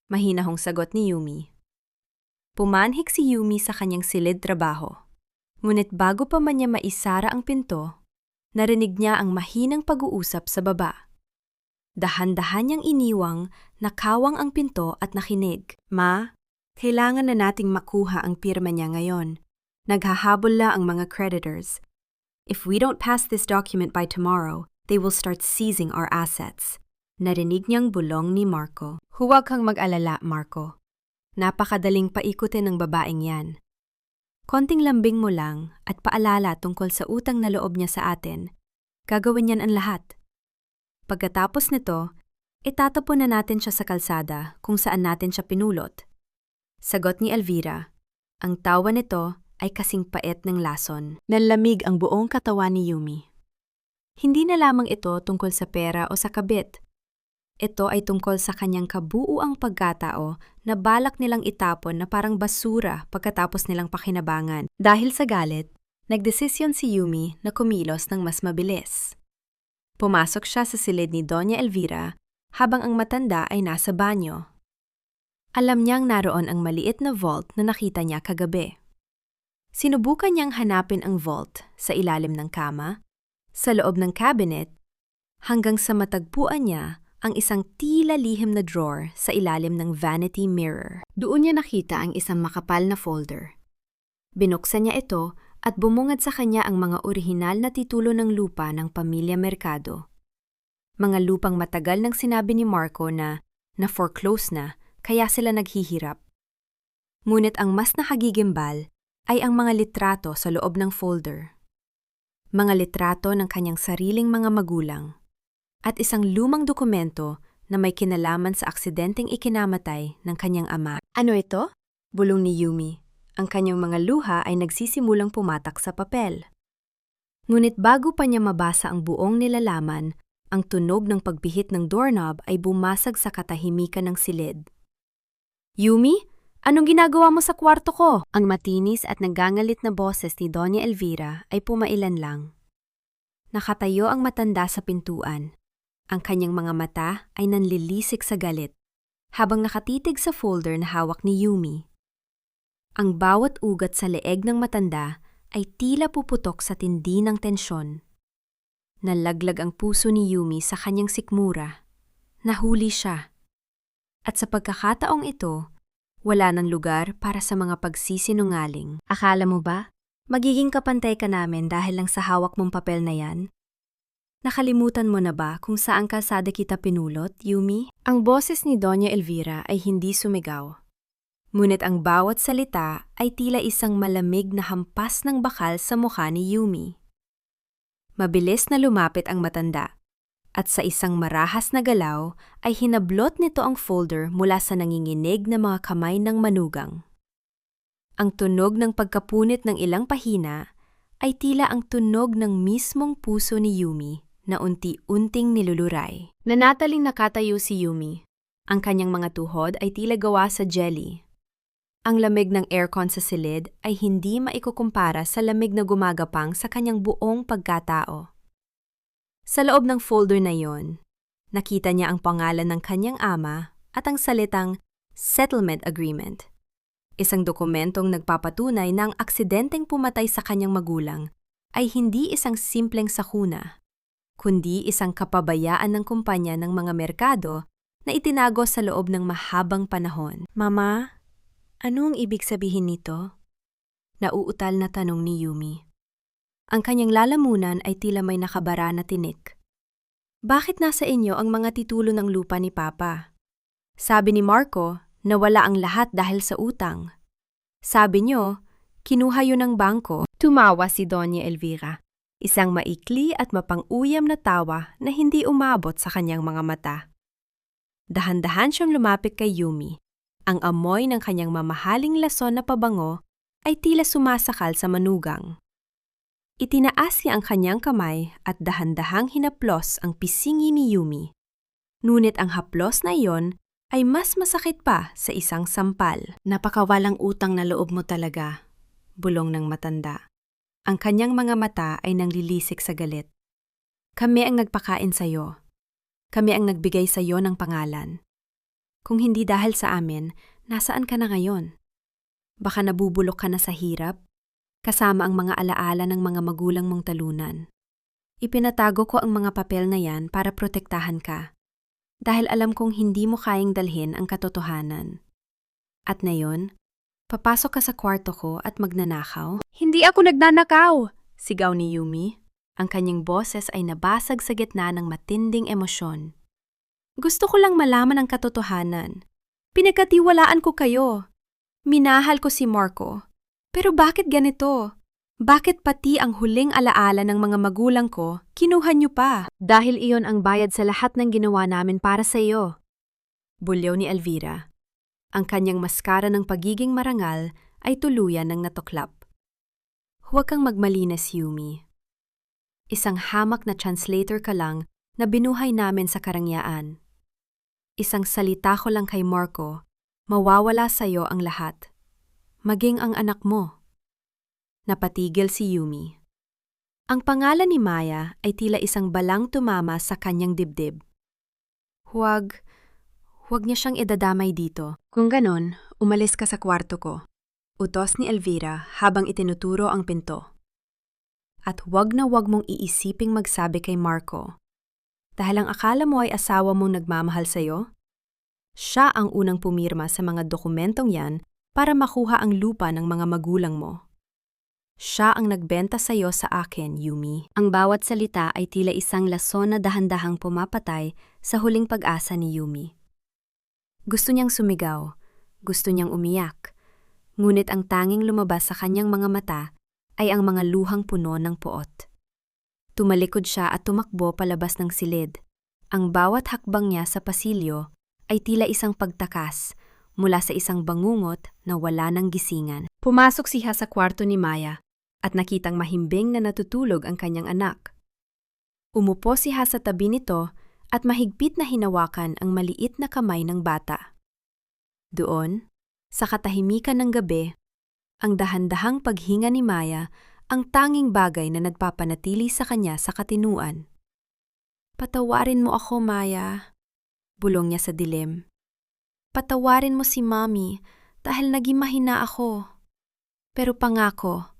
Mahinahong sagot ni Yumi. Pumanhik si Yumi sa kanyang silid trabaho. Ngunit bago pa man niya maisara ang pinto, narinig niya ang mahinang pag-uusap sa baba. Dahan-dahan niyang iniwang, nakawang ang pinto at nakinig. Ma, kailangan na nating makuha ang pirma niya ngayon. Naghahabol la ang mga creditors. If we don't pass this document by tomorrow, they will start seizing our assets. Narinig niyang bulong ni Marco. Huwag kang mag-alala, Marco. Napakadaling paikutin ng babaeng yan. Konting lambing mo lang at paalala tungkol sa utang na loob niya sa atin. Gagawin niyan ang lahat. Pagkatapos nito, itatapon na natin siya sa kalsada kung saan natin siya pinulot. Sagot ni Elvira. Ang tawa nito ay kasing pait ng lason. Nanlamig ang buong katawan ni Yumi. Hindi na lamang ito tungkol sa pera o sa kabit. Ito ay tungkol sa kanyang kabuuang pagkatao na balak nilang itapon na parang basura pagkatapos nilang pakinabangan. Dahil sa galit, nagdesisyon si Yumi na kumilos ng mas mabilis. Pumasok siya sa silid ni Doña Elvira habang ang matanda ay nasa banyo. Alam niyang naroon ang maliit na vault na nakita niya kagabi. Sinubukan niyang hanapin ang vault sa ilalim ng kama, sa loob ng cabinet, hanggang sa matagpuan niya ang isang tila lihim na drawer sa ilalim ng vanity mirror. Doon niya nakita ang isang makapal na folder. Binuksan niya ito at bumungad sa kanya ang mga orihinal na titulo ng lupa ng pamilya Mercado. Mga lupang matagal nang sinabi ni Marco na foreclose na, kaya sila naghihirap. Ngunit ang mas nakagigimbal ay ang mga litrato sa loob ng folder. Mga litrato ng kanyang sariling mga magulang at isang lumang dokumento na may kinalaman sa aksidenteng ikinamatay ng kanyang ama. Ano ito? Bulong ni Yumi. Ang kanyang mga luha ay nagsisimulang pumatak sa papel. Ngunit bago pa niya mabasa ang buong nilalaman, ang tunog ng pagbihit ng doorknob ay bumasag sa katahimikan ng silid. Yumi, anong ginagawa mo sa kwarto ko? Ang matinis at nagagangalit na boses ni Doña Elvira ay pumailan lang. Nakatayo ang matanda sa pintuan. Ang kanyang mga mata ay nanlilisik sa galit, habang nakatitig sa folder na hawak ni Yumi. Ang bawat ugat sa leeg ng matanda ay tila puputok sa tindi ng tensyon. Nalaglag ang puso ni Yumi sa kanyang sikmura. Nahuli siya. At sa pagkakataong ito, wala nang lugar para sa mga pagsisinungaling. Akala mo ba, magiging kapantay ka namin dahil lang sa hawak mong papel na yan? Nakalimutan mo na ba kung saan kalsada kita pinulot, Yumi? Ang boses ni Doña Elvira ay hindi sumigaw. Ngunit ang bawat salita ay tila isang malamig na hampas ng bakal sa mukha ni Yumi. Mabilis na lumapit ang matanda, at sa isang marahas na galaw ay hinablot nito ang folder mula sa nanginginig na mga kamay ng manugang. Ang tunog ng pagkapunit ng ilang pahina ay tila ang tunog ng mismong puso ni Yumi na unti-unting niluluray. Nanataling nakatayo si Yumi. Ang kanyang mga tuhod ay tila gawa sa jelly. Ang lamig ng aircon sa silid ay hindi maikukumpara sa lamig na gumagapang sa kanyang buong pagkatao. Sa loob ng folder na yon, nakita niya ang pangalan ng kanyang ama at ang salitang settlement agreement. Isang dokumentong nagpapatunay na ang aksidenteng pumatay sa kanyang magulang ay hindi isang simpleng sakuna, kundi isang kapabayaan ng kumpanya ng mga merkado na itinago sa loob ng mahabang panahon. Mama, anong ibig sabihin nito? Nauutal na tanong ni Yumi. Ang kanyang lalamunan ay tila may nakabara na tinik. Bakit nasa inyo ang mga titulo ng lupa ni Papa? Sabi ni Marco, nawala ang lahat dahil sa utang. Sabi niyo, kinuha yun ng bangko. Tumawa si Doña Elvira. Isang maikli at mapang-uyam na tawa na hindi umabot sa kanyang mga mata. Dahan-dahan siyang lumapit kay Yumi. Ang amoy ng kanyang mamahaling lason na pabango ay tila sumasakal sa manugang. Itinaas niya ang kanyang kamay at dahan-dahang hinaplos ang pisingi ni Yumi. Ngunit ang haplos na iyon ay mas masakit pa sa isang sampal. Napakawalang utang na loob mo talaga, bulong ng matanda. Ang kanyang mga mata ay nanglilisik sa galit. Kami ang nagpakain sa'yo. Kami ang nagbigay sa'yo ng pangalan. Kung hindi dahil sa amin, nasaan ka na ngayon? Baka nabubulok ka na sa hirap, kasama ang mga alaala ng mga magulang mong talunan. Ipinatago ko ang mga papel na yan para protektahan ka, dahil alam kong hindi mo kayang dalhin ang katotohanan. At ngayon, papasok ka sa kwarto ko at magnanakaw? Hindi ako nagnanakaw! Sigaw ni Yumi. Ang kanyang boses ay nabasag sa gitna ng matinding emosyon. Gusto ko lang malaman ang katotohanan. Pinagkatiwalaan ko kayo. Minahal ko si Marco. Pero bakit ganito? Bakit pati ang huling alaala ng mga magulang ko, kinuha niyo pa? Dahil iyon ang bayad sa lahat ng ginawa namin para sa iyo. Bulyaw ni Elvira. Ang kanyang maskara ng pagiging marangal ay tuluyan ng natuklap. Huwag kang magmalinis, Yumi. Isang hamak na translator ka lang na binuhay namin sa karangyaan. Isang salita ko lang kay Marco, mawawala sa iyo ang lahat. Maging ang anak mo. Napatigil si Yumi. Ang pangalan ni Maya ay tila isang balang tumama sa kanyang dibdib. Huwag niya siyang idadamay dito. Kung ganon, umalis ka sa kwarto ko. Utos ni Elvira habang itinuturo ang pinto. At huwag na huwag mong iisiping magsabi kay Marco. Dahil ang akala mo ay asawa mong nagmamahal sa'yo? Siya ang unang pumirma sa mga dokumentong yan para makuha ang lupa ng mga magulang mo. Siya ang nagbenta sa'yo sa akin, Yumi. Ang bawat salita ay tila isang lason na dahan-dahang pumapatay sa huling pag-asa ni Yumi. Gusto niyang sumigaw, gusto niyang umiyak, ngunit ang tanging lumabas sa kanyang mga mata ay ang mga luhang puno ng poot. Tumalikod siya at tumakbo palabas ng silid. Ang bawat hakbang niya sa pasilyo ay tila isang pagtakas mula sa isang bangungot na wala ng gisingan. Pumasok siya sa kwarto ni Maya at nakitang mahimbing na natutulog ang kanyang anak. Umupo siya sa tabi nito at mahigpit na hinawakan ang maliit na kamay ng bata. Doon, sa katahimikan ng gabi, ang dahan-dahang paghinga ni Maya ang tanging bagay na nagpapanatili sa kanya sa katinuan. Patawarin mo ako, Maya, bulong niya sa dilim. Patawarin mo si Mami dahil naging mahina ako. Pero pangako,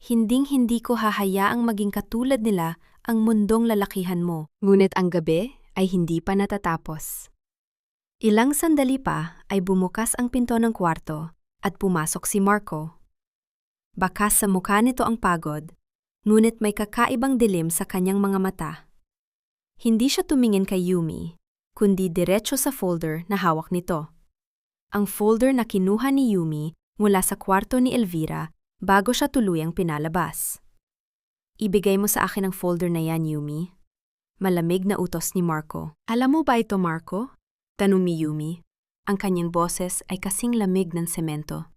hinding-hindi ko hahayaang maging katulad nila ang mundong lalakihan mo. Ngunit ang gabi ay hindi pa natatapos. Ilang sandali pa ay bumukas ang pinto ng kwarto at pumasok si Marco. Bakas sa mukha nito ang pagod, ngunit may kakaibang dilim sa kanyang mga mata. Hindi siya tumingin kay Yumi, kundi diretso sa folder na hawak nito. Ang folder na kinuha ni Yumi mula sa kwarto ni Elvira bago siya tuluyang pinalabas. Ibigay mo sa akin ang folder na yan, Yumi. Malamig na utos ni Marco. Alam mo ba ito, Marco? Tanong ni Yumi. Ang kanyang boses ay kasing lamig ng semento.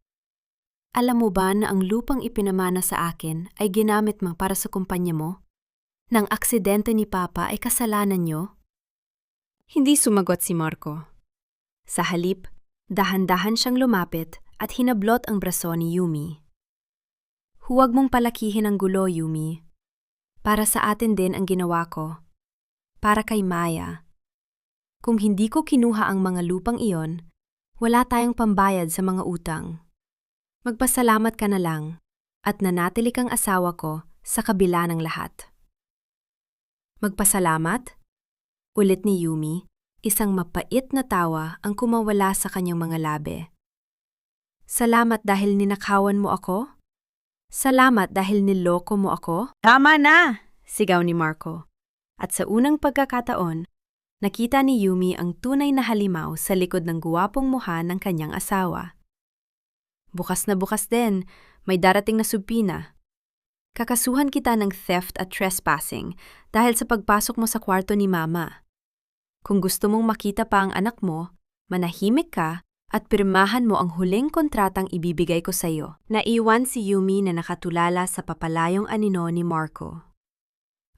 Alam mo ba na ang lupang ipinamana sa akin ay ginamit mo para sa kumpanya mo? Nang aksidente ni Papa ay kasalanan niyo? Hindi sumagot si Marco. Sa halip, dahan-dahan siyang lumapit at hinablot ang braso ni Yumi. Huwag mong palakihin ang gulo, Yumi. Para sa atin din ang ginawa ko. Para kay Maya. Kung hindi ko kinuha ang mga lupang iyon, wala tayong pambayad sa mga utang. Magpasalamat ka na lang at nanatili kang asawa ko sa kabila ng lahat. Magpasalamat? Ulit ni Yumi, isang mapait na tawa ang kumawala sa kanyang mga labi. Salamat dahil ninakawan mo ako? Salamat dahil niloko mo ako? Tama na! Sigaw ni Marco. At sa unang pagkakataon, nakita ni Yumi ang tunay na halimaw sa likod ng guwapong mukha ng kanyang asawa. Bukas na bukas din, may darating na subpina. Kakasuhan kita ng theft at trespassing dahil sa pagpasok mo sa kwarto ni Mama. Kung gusto mong makita pa ang anak mo, manahimik ka at pirmahan mo ang huling kontratang ibibigay ko sa iyo. Naiwan si Yumi na nakatulala sa papalayong anino ni Marco.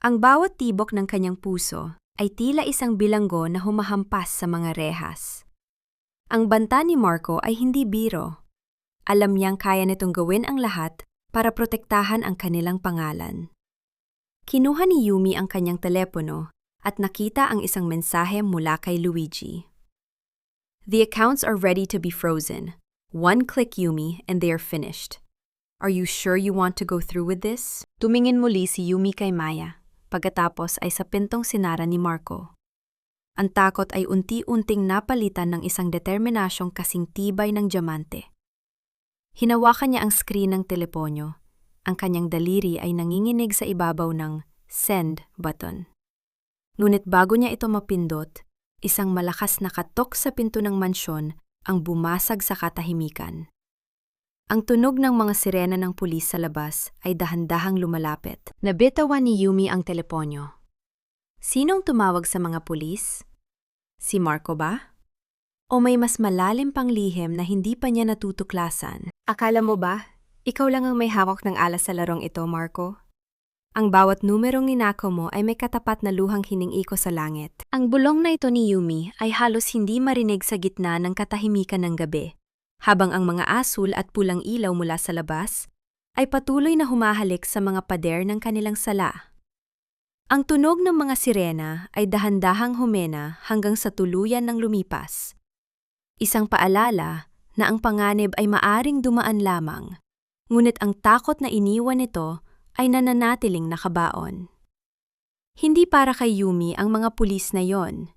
Ang bawat tibok ng kanyang puso ay tila isang bilanggo na humahampas sa mga rehas. Ang banta ni Marco ay hindi biro. Alam niyang kaya nitong gawin ang lahat para protektahan ang kanilang pangalan. Kinuha ni Yumi ang kanyang telepono at nakita ang isang mensahe mula kay Luigi. The accounts are ready to be frozen. One click, Yumi, and they are finished. Are you sure you want to go through with this? Tumingin muli si Yumi kay Maya. Pagkatapos ay sa pintong sinara ni Marco. Ang takot ay unti-unting napalitan ng isang determinasyong kasing tibay ng diamante. Hinawakan niya ang screen ng teleponyo. Ang kanyang daliri ay nanginginig sa ibabaw ng send button. Ngunit bago niya ito mapindot, isang malakas na katok sa pinto ng mansyon ang bumasag sa katahimikan. Ang tunog ng mga sirena ng pulis sa labas ay dahan-dahang lumalapit. Nabitawan ni Yumi ang teleponyo. Sinong tumawag sa mga pulis? Si Marco ba? O may mas malalim pang lihim na hindi pa niya natutuklasan? Akala mo ba, ikaw lang ang may hawak ng alas sa larong ito, Marco? Ang bawat numerong ninakaw mo ay may katapat na luhang hiningi ko sa langit. Ang bulong na ito ni Yumi ay halos hindi marinig sa gitna ng katahimikan ng gabi, habang ang mga asul at pulang ilaw mula sa labas ay patuloy na humahalik sa mga pader ng kanilang sala. Ang tunog ng mga sirena ay dahan-dahang humena hanggang sa tuluyan ng lumipas. Isang paalala na ang panganib ay maaring dumaan lamang, ngunit ang takot na iniwan nito ay nananatiling nakabaon. Hindi para kay Yumi ang mga pulis na yon,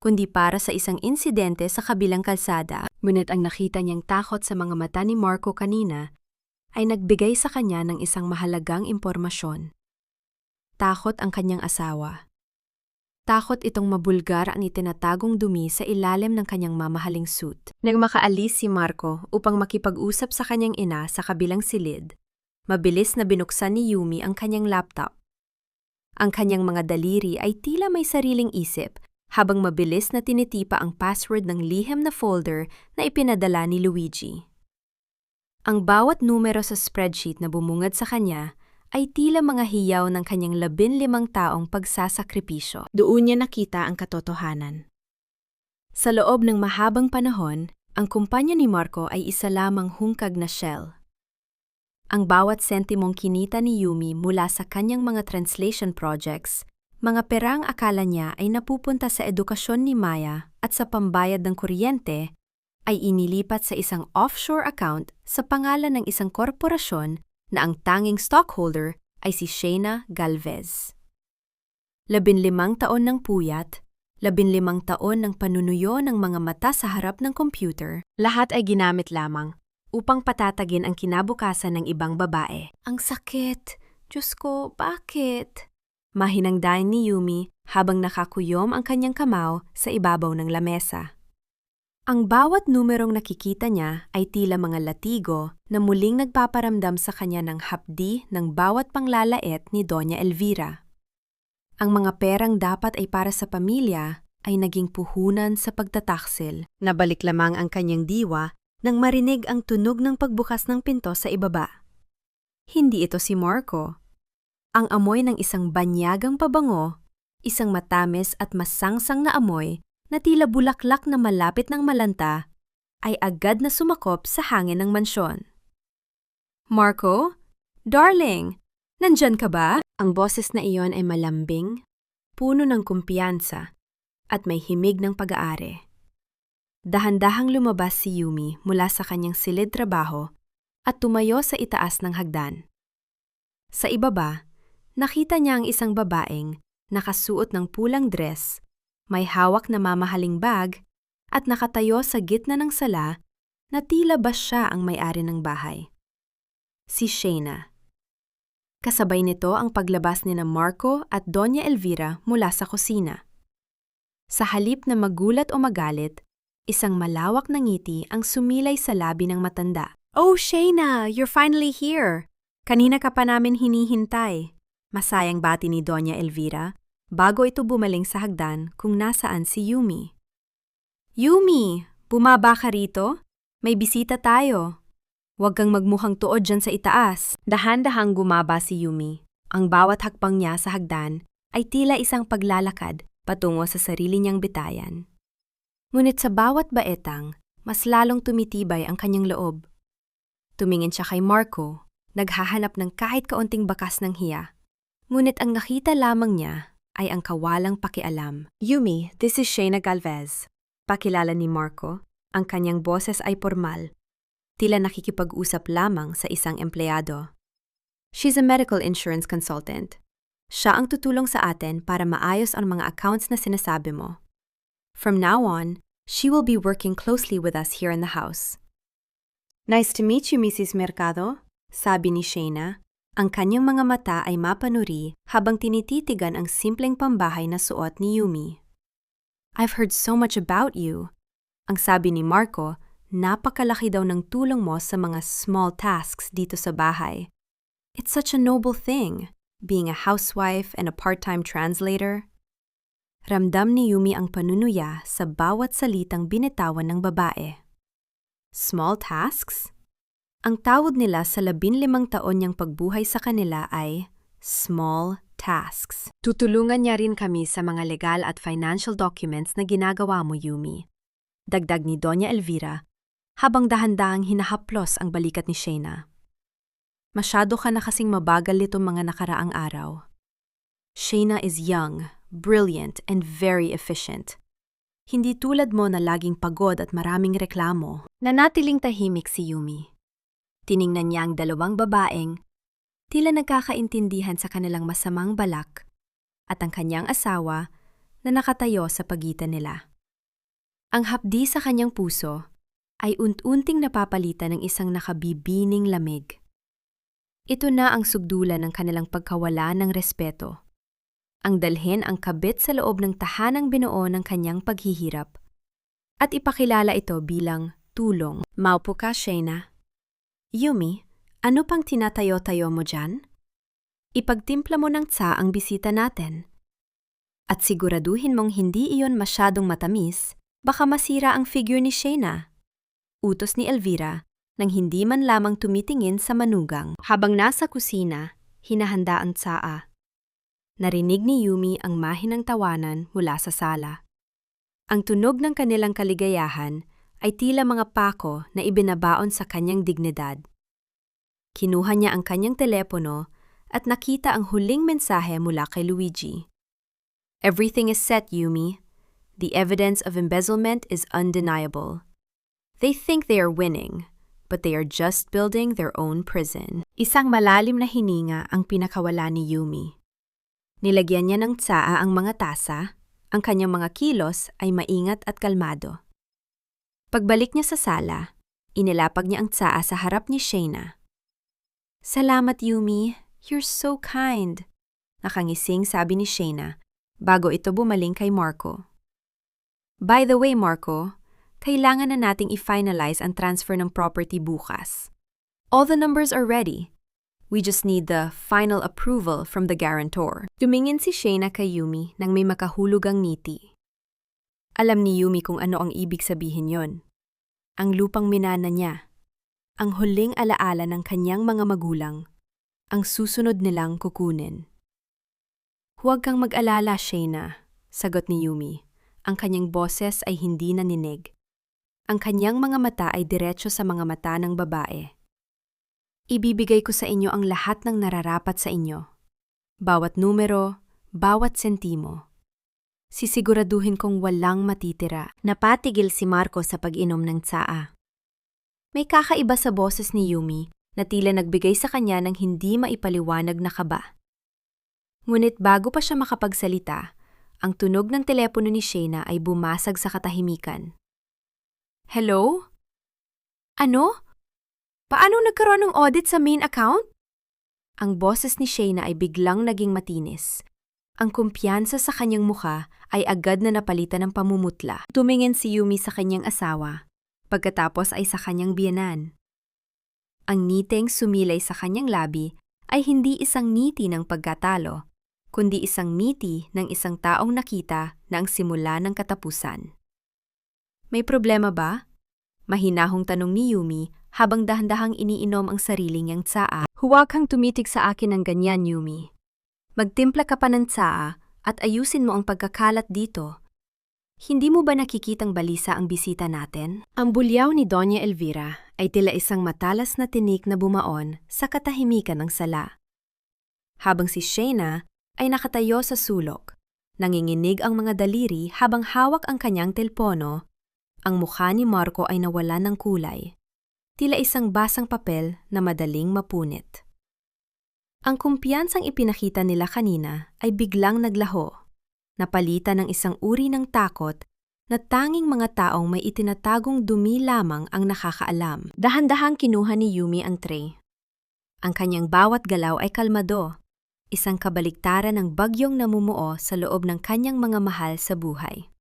kundi para sa isang insidente sa kabilang kalsada. Ngunit ang nakita niyang takot sa mga mata ni Marco kanina ay nagbigay sa kanya ng isang mahalagang impormasyon. Takot ang kanyang asawa. Takot itong mabulgar ang itinatagong dumi sa ilalim ng kanyang mamahaling suit. Nang makaalis si Marco upang makipag-usap sa kanyang ina sa kabilang silid, mabilis na binuksan ni Yumi ang kanyang laptop. Ang kanyang mga daliri ay tila may sariling isip habang mabilis na tinitipa ang password ng lihim na folder na ipinadala ni Luigi. Ang bawat numero sa spreadsheet na bumungad sa kanya ay tila mga hiyaw ng kanyang 15 taong pagsasakripisyo. Doon niya nakita ang katotohanan. Sa loob ng mahabang panahon, ang kumpanya ni Marco ay isa lamang hungkag na shell. Ang bawat sentimong kinita ni Yumi mula sa kanyang mga translation projects, mga perang akala niya ay napupunta sa edukasyon ni Maya at sa pambayad ng kuryente, ay inilipat sa isang offshore account sa pangalan ng isang korporasyon na ang tanging stockholder ay si Shayna Galvez. 15 taon ng puyat, 15 taon ng panunuyo ng mga mata sa harap ng computer, lahat ay ginamit lamang upang patatagin ang kinabukasan ng ibang babae. Ang sakit! Diyos ko, bakit? Mahinangdahan ni Yumi habang nakakuyom ang kanyang kamao sa ibabaw ng lamesa. Ang bawat numerong nakikita niya ay tila mga latigo na muling nagpaparamdam sa kanya ng hapdi ng bawat panglalait ni Doña Elvira. Ang mga perang dapat ay para sa pamilya ay naging puhunan sa pagtataksil. Nabalik lamang ang kanyang diwa nang marinig ang tunog ng pagbukas ng pinto sa ibaba. Hindi ito si Marco. Ang amoy ng isang banyagang pabango, isang matamis at masangsang na amoy na tila bulaklak na malapit ng malanta, ay agad na sumakop sa hangin ng mansyon. Marco? Darling, nandyan ka ba? Ang boses na iyon ay malambing, puno ng kumpiyansa, at may himig ng pag-aari. Dahan-dahang lumabas si Yumi mula sa kanyang silid trabaho at tumayo sa itaas ng hagdan. Sa ibaba, nakita niya ang isang babaeng nakasuot ng pulang dress, may hawak na mamahaling bag, at nakatayo sa gitna ng sala na tila ba siya ang may-ari ng bahay. Si Shayna. Kasabay nito ang paglabas ni Marco at Doña Elvira mula sa kusina. Sa halip na magulat o magalit, isang malawak na ngiti ang sumilay sa labi ng matanda. Oh, Shayna, you're finally here! Kanina ka pa namin hinihintay. Masayang bati ni Doña Elvira bago ito bumaling sa hagdan kung nasaan si Yumi. Yumi, bumaba ka rito? May bisita tayo. Huwag kang magmukhang tuod dyan sa itaas. Dahan-dahang gumaba si Yumi. Ang bawat hakbang niya sa hagdan ay tila isang paglalakad patungo sa sarili niyang bitayan. Ngunit sa bawat baetang, mas lalong tumitibay ang kanyang loob. Tumingin siya kay Marco, naghahanap ng kahit kaunting bakas ng hiya. Ngunit ang nakita lamang niya ay ang kawalang pakialam. Yumi, this is Shayna Galvez. Pakilala ni Marco, ang kanyang boses ay formal. Tila nakikipag-usap lamang sa isang empleyado. She's a medical insurance consultant. Siya ang tutulong sa atin para maayos ang mga accounts na sinasabi mo. From now on, she will be working closely with us here in the house. Nice to meet you, Mrs. Mercado, sabi ni Shayna. Ang kanyang mga mata ay mapanuri habang tinititigan ang simpleng pambahay na suot ni Yumi. I've heard so much about you. Ang sabi ni Marco, napakalaki daw ng tulong mo sa mga small tasks dito sa bahay. It's such a noble thing, being a housewife and a part-time translator. Ramdam ni Yumi ang panunuya sa bawat salitang binitawan ng babae. Small tasks? Ang tawag nila sa 15 taon niyang pagbuhay sa kanila ay small tasks. Tutulungan niya rin kami sa mga legal at financial documents na ginagawa mo, Yumi. Dagdag ni Doña Elvira, habang dahan-dahang hinahaplos ang balikat ni Shayna. Masyado ka na kasing mabagal nitong mga nakaraang araw. Shayna is young, brilliant, and very efficient. Hindi tulad mo na laging pagod at maraming reklamo. Nanatiling tahimik si Yumi. Tiningnan niya ang dalawang babaeng, tila nagkakaintindihan sa kanilang masamang balak, at ang kanyang asawa na nakatayo sa pagitan nila. Ang hapdi sa kanyang puso ay unti-unting napapalitan ng isang nakabibining lamig. Ito na ang sugdulan ng kanilang pagkawala ng respeto. Ang dalhin ang kabit sa loob ng tahanang binuo ng kanyang paghihirap at ipakilala ito bilang tulong. Maupo ka, Shayna. Yumi, ano pang tinatayo-tayo mo dyan? Ipagtimpla mo ng tsa ang bisita natin. At siguraduhin mong hindi iyon masyadong matamis, baka masira ang figure ni Shayna. Utos ni Elvira nang hindi man lamang tumitingin sa manugang. Habang nasa kusina, hinahanda ang tsaa. Narinig ni Yumi ang mahinang tawanan mula sa sala. Ang tunog ng kanilang kaligayahan ay tila mga pako na ibinabaon sa kanyang dignidad. Kinuha niya ang kanyang telepono at nakita ang huling mensahe mula kay Luigi. Everything is set, Yumi. The evidence of embezzlement is undeniable. They think they are winning, but they are just building their own prison. Isang malalim na hininga ang pinakawala ni Yumi. Nilagyan niya ng tsaa ang mga tasa, ang kanyang mga kilos ay maingat at kalmado. Pagbalik niya sa sala, inilapag niya ang tsaa sa harap ni Shayna. Salamat, Yumi. You're so kind. Nakangising sabi ni Shayna bago ito bumaling kay Marco. By the way, Marco, kailangan na nating i-finalize ang transfer ng property bukas. All the numbers are ready. We just need the final approval from the guarantor. Tumingin si Shayna kay Yumi nang may makahulugang ngiti. Alam ni Yumi kung ano ang ibig sabihin yon. Ang lupang minana niya. Ang huling alaala ng kanyang mga magulang. Ang susunod nilang kukunin. Huwag kang mag-alala, Shayna, sagot ni Yumi. Ang kanyang boses ay hindi naninig. Ang kanyang mga mata ay diretso sa mga mata ng babae. Ibibigay ko sa inyo ang lahat ng nararapat sa inyo. Bawat numero, bawat sentimo. Sisiguraduhin kong walang matitira. Napatigil si Marco sa pag-inom ng tsaa. May kakaiba sa boses ni Yumi na tila nagbigay sa kanya ng hindi maipaliwanag na kaba. Ngunit bago pa siya makapagsalita, ang tunog ng telepono ni Shayna ay bumasag sa katahimikan. Hello? Ano? Paano nagkaroon ng audit sa main account? Ang boses ni Shayna ay biglang naging matinis. Ang kumpiyansa sa kanyang mukha ay agad na napalitan ng pamumutla. Tumingin si Yumi sa kanyang asawa, pagkatapos ay sa kanyang biyenan. Ang ngiting sumilay sa kanyang labi ay hindi isang ngiti ng pagkatalo, kundi isang ngiti ng isang taong nakita na ang simula ng katapusan. May problema ba? Mahinahong tanong ni Yumi habang dahan-dahang iniinom ang sarili niyang tsaa. Huwag kang tumitig sa akin ng ganyan, Yumi. Magtimpla ka pa ng tsaa at ayusin mo ang pagkakalat dito. Hindi mo ba nakikitang balisa ang bisita natin? Ang bulyaw ni Doña Elvira ay tila isang matalas na tinik na bumaon sa katahimikan ng sala. Habang si Shayna ay nakatayo sa sulok, nanginginig ang mga daliri habang hawak ang kanyang telpono, ang mukha ni Marco ay nawala ng kulay. Tila isang basang papel na madaling mapunit. Ang kumpiyansang ipinakita nila kanina ay biglang naglaho, napalitan ng isang uri ng takot na tanging mga taong may itinatagong dumi lamang ang nakakaalam. Dahan-dahang kinuha ni Yumi ang tray. Ang kanyang bawat galaw ay kalmado, isang kabaliktaran ng bagyong namumuo sa loob ng kanyang mga mahal sa buhay.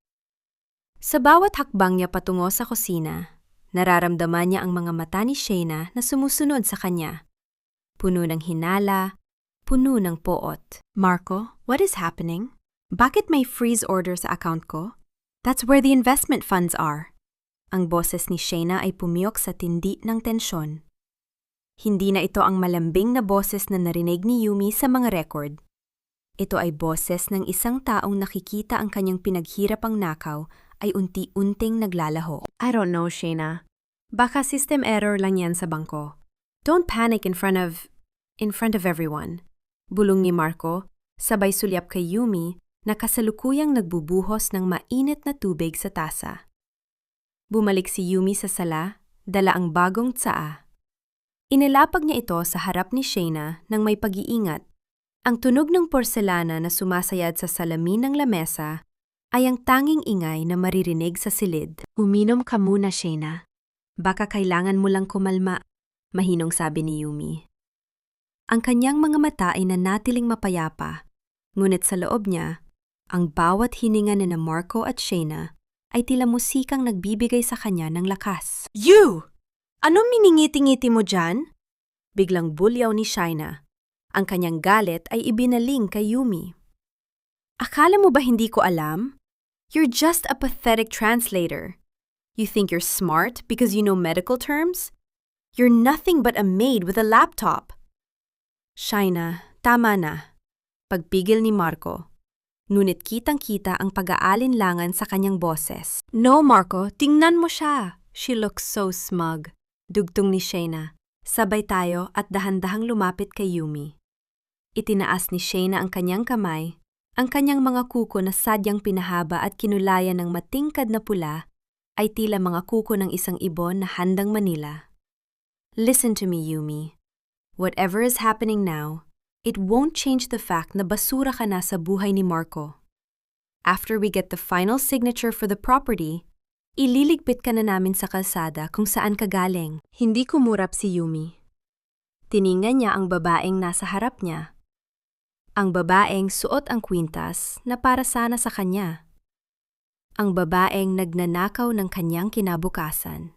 Sa bawat hakbang niya patungo sa kusina, nararamdaman niya ang mga mata ni Shayna na sumusunod sa kanya. Puno ng hinala, puno ng poot. Marco, what is happening? Bakit may freeze order sa account ko? That's where the investment funds are. Ang boses ni Shayna ay pumiyok sa tindi ng tensyon. Hindi na ito ang malambing na boses na narinig ni Yumi sa mga record. Ito ay boses ng isang taong nakikita ang kanyang pinaghirapang nakaw ay unti-unting naglalaho. I don't know, Shayna. Baka system error lang yan sa bangko. Don't panic in front of everyone. Bulong ni Marco, sabay sulyap kay Yumi na kasalukuyang nagbubuhos ng mainit na tubig sa tasa. Bumalik si Yumi sa sala, dala ang bagong tsaa. Inilapag niya ito sa harap ni Shayna nang may pag-iingat. Ang tunog ng porselana na sumasayad sa salamin ng lamesa ay ang tanging ingay na maririnig sa silid. Uminom ka muna, Shayna. Baka kailangan mo lang kumalma, mahinong sabi ni Yumi. Ang kanyang mga mata ay nanatiling mapayapa, ngunit sa loob niya, ang bawat hininga ni na Marco at Shayna ay tila musikang nagbibigay sa kanya ng lakas. You! Anong miningiti-ngiti mo dyan? Biglang bulyaw ni Shayna. Ang kanyang galit ay ibinaling kay Yumi. Akala mo ba hindi ko alam? You're just a pathetic translator. You think you're smart because you know medical terms? You're nothing but a maid with a laptop. Shayna, tama na. Pagpigil ni Marco. Ngunit kitang-kita ang pag-aalinlangan sa kanyang boses. No, Marco, tingnan mo siya. She looks so smug. Dugtong ni Shayna. Sabay tayo at dahan-dahang lumapit kay Yumi. Itinaas ni Shayna ang kanyang kamay, ang kanyang mga kuko na sadyang pinahaba at kinulayan ng matingkad na pula ay tila mga kuko ng isang ibon na handang manila. Listen to me, Yumi. Whatever is happening now, it won't change the fact na basura ka na sa buhay ni Marco. After we get the final signature for the property, ililigpit ka na namin sa kalsada kung saan ka galing. Hindi kumurap si Yumi. Tiningnan niya ang babaeng nasa harap niya. Ang babaeng suot ang kwintas na para sana sa kanya. Ang babaeng nagnanakaw ng kanyang kinabukasan.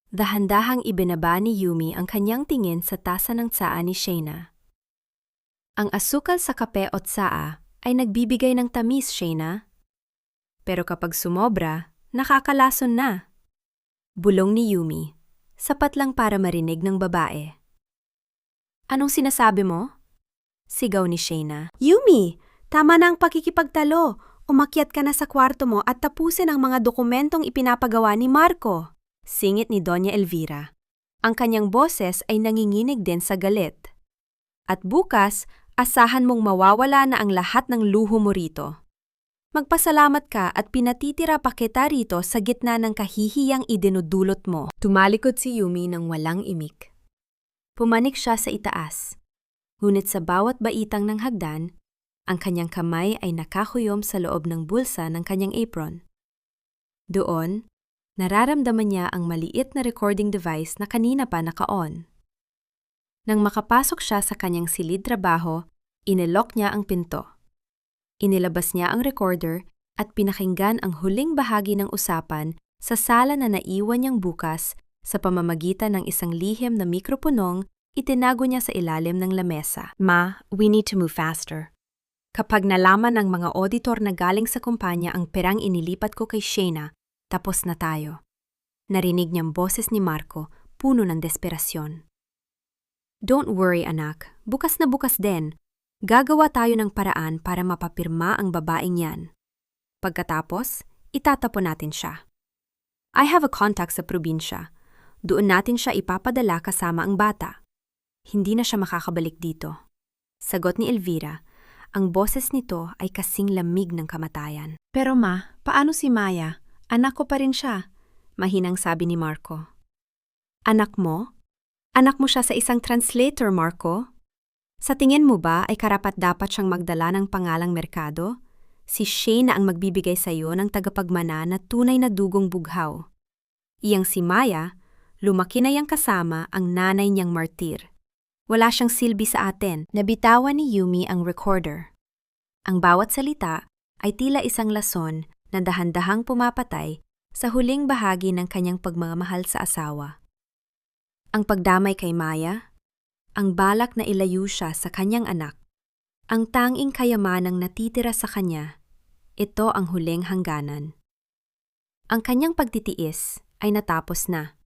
Dahan-dahang ibinaba ni Yumi ang kanyang tingin sa tasa ng tsaa ni Shayna. Ang asukal sa kape o tsaa ay nagbibigay ng tamis, Shayna. Pero kapag sumobra, nakakalason na. Bulong ni Yumi, sapat lang para marinig ng babae. Anong sinasabi mo? Sigaw ni Shayna. Yumi, tama na ang pakikipagtalo. Umakyat ka na sa kwarto mo at tapusin ang mga dokumentong ipinapagawa ni Marco. Singit ni Doña Elvira. Ang kanyang boses ay nanginginig din sa galit. At bukas, asahan mong mawawala na ang lahat ng luho mo rito. Magpasalamat ka at pinatitira pa kita rito sa gitna ng kahihiyang idinudulot mo. Tumalikod si Yumi ng walang imik. Pumanik siya sa itaas. Ngunit sa bawat baitang ng hagdan, ang kanyang kamay ay nakakuyom sa loob ng bulsa ng kanyang apron. Doon, nararamdaman niya ang maliit na recording device na kanina pa naka-on. Nang makapasok siya sa kanyang silid trabaho, inilok niya ang pinto. Inilabas niya ang recorder at pinakinggan ang huling bahagi ng usapan sa sala na naiwan niyang bukas sa pamamagitan ng isang lihim na mikroponong itinago niya sa ilalim ng lamesa. Ma, we need to move faster. Kapag nalaman ng mga auditor na galing sa kumpanya ang perang inilipat ko kay Shayna, tapos na tayo. Narinig niyang boses ni Marco, puno ng desperasyon. Don't worry, anak. Bukas na bukas din. Gagawa tayo ng paraan para mapapirma ang babaeng yan. Pagkatapos, itatapon natin siya. I have a contact sa probinsya. Doon natin siya ipapadala kasama ang bata. Hindi na siya makakabalik dito. Sagot ni Elvira. Ang boses nito ay kasing lamig ng kamatayan. Pero ma, paano si Maya? Anak ko pa rin siya, mahinang sabi ni Marco. Anak mo? Anak mo siya sa isang translator, Marco? Sa tingin mo ba ay karapat-dapat siyang magdala ng pangalang merkado? Si Shayna ang magbibigay sa iyo ng tagapagmana na tunay na dugong bughaw. Iyang si Maya, lumaki na yang kasama ang nanay niyang martir. Wala siyang silbi sa atin. Nabitawan ni Yumi ang recorder. Ang bawat salita ay tila isang lason na dahan-dahang pumapatay sa huling bahagi ng kanyang pagmamahal sa asawa. Ang pagdamay kay Maya, ang balak na ilayo siya sa kanyang anak, ang tanging kayamanang natitira sa kanya, ito ang huling hangganan. Ang kanyang pagtitiis ay natapos na.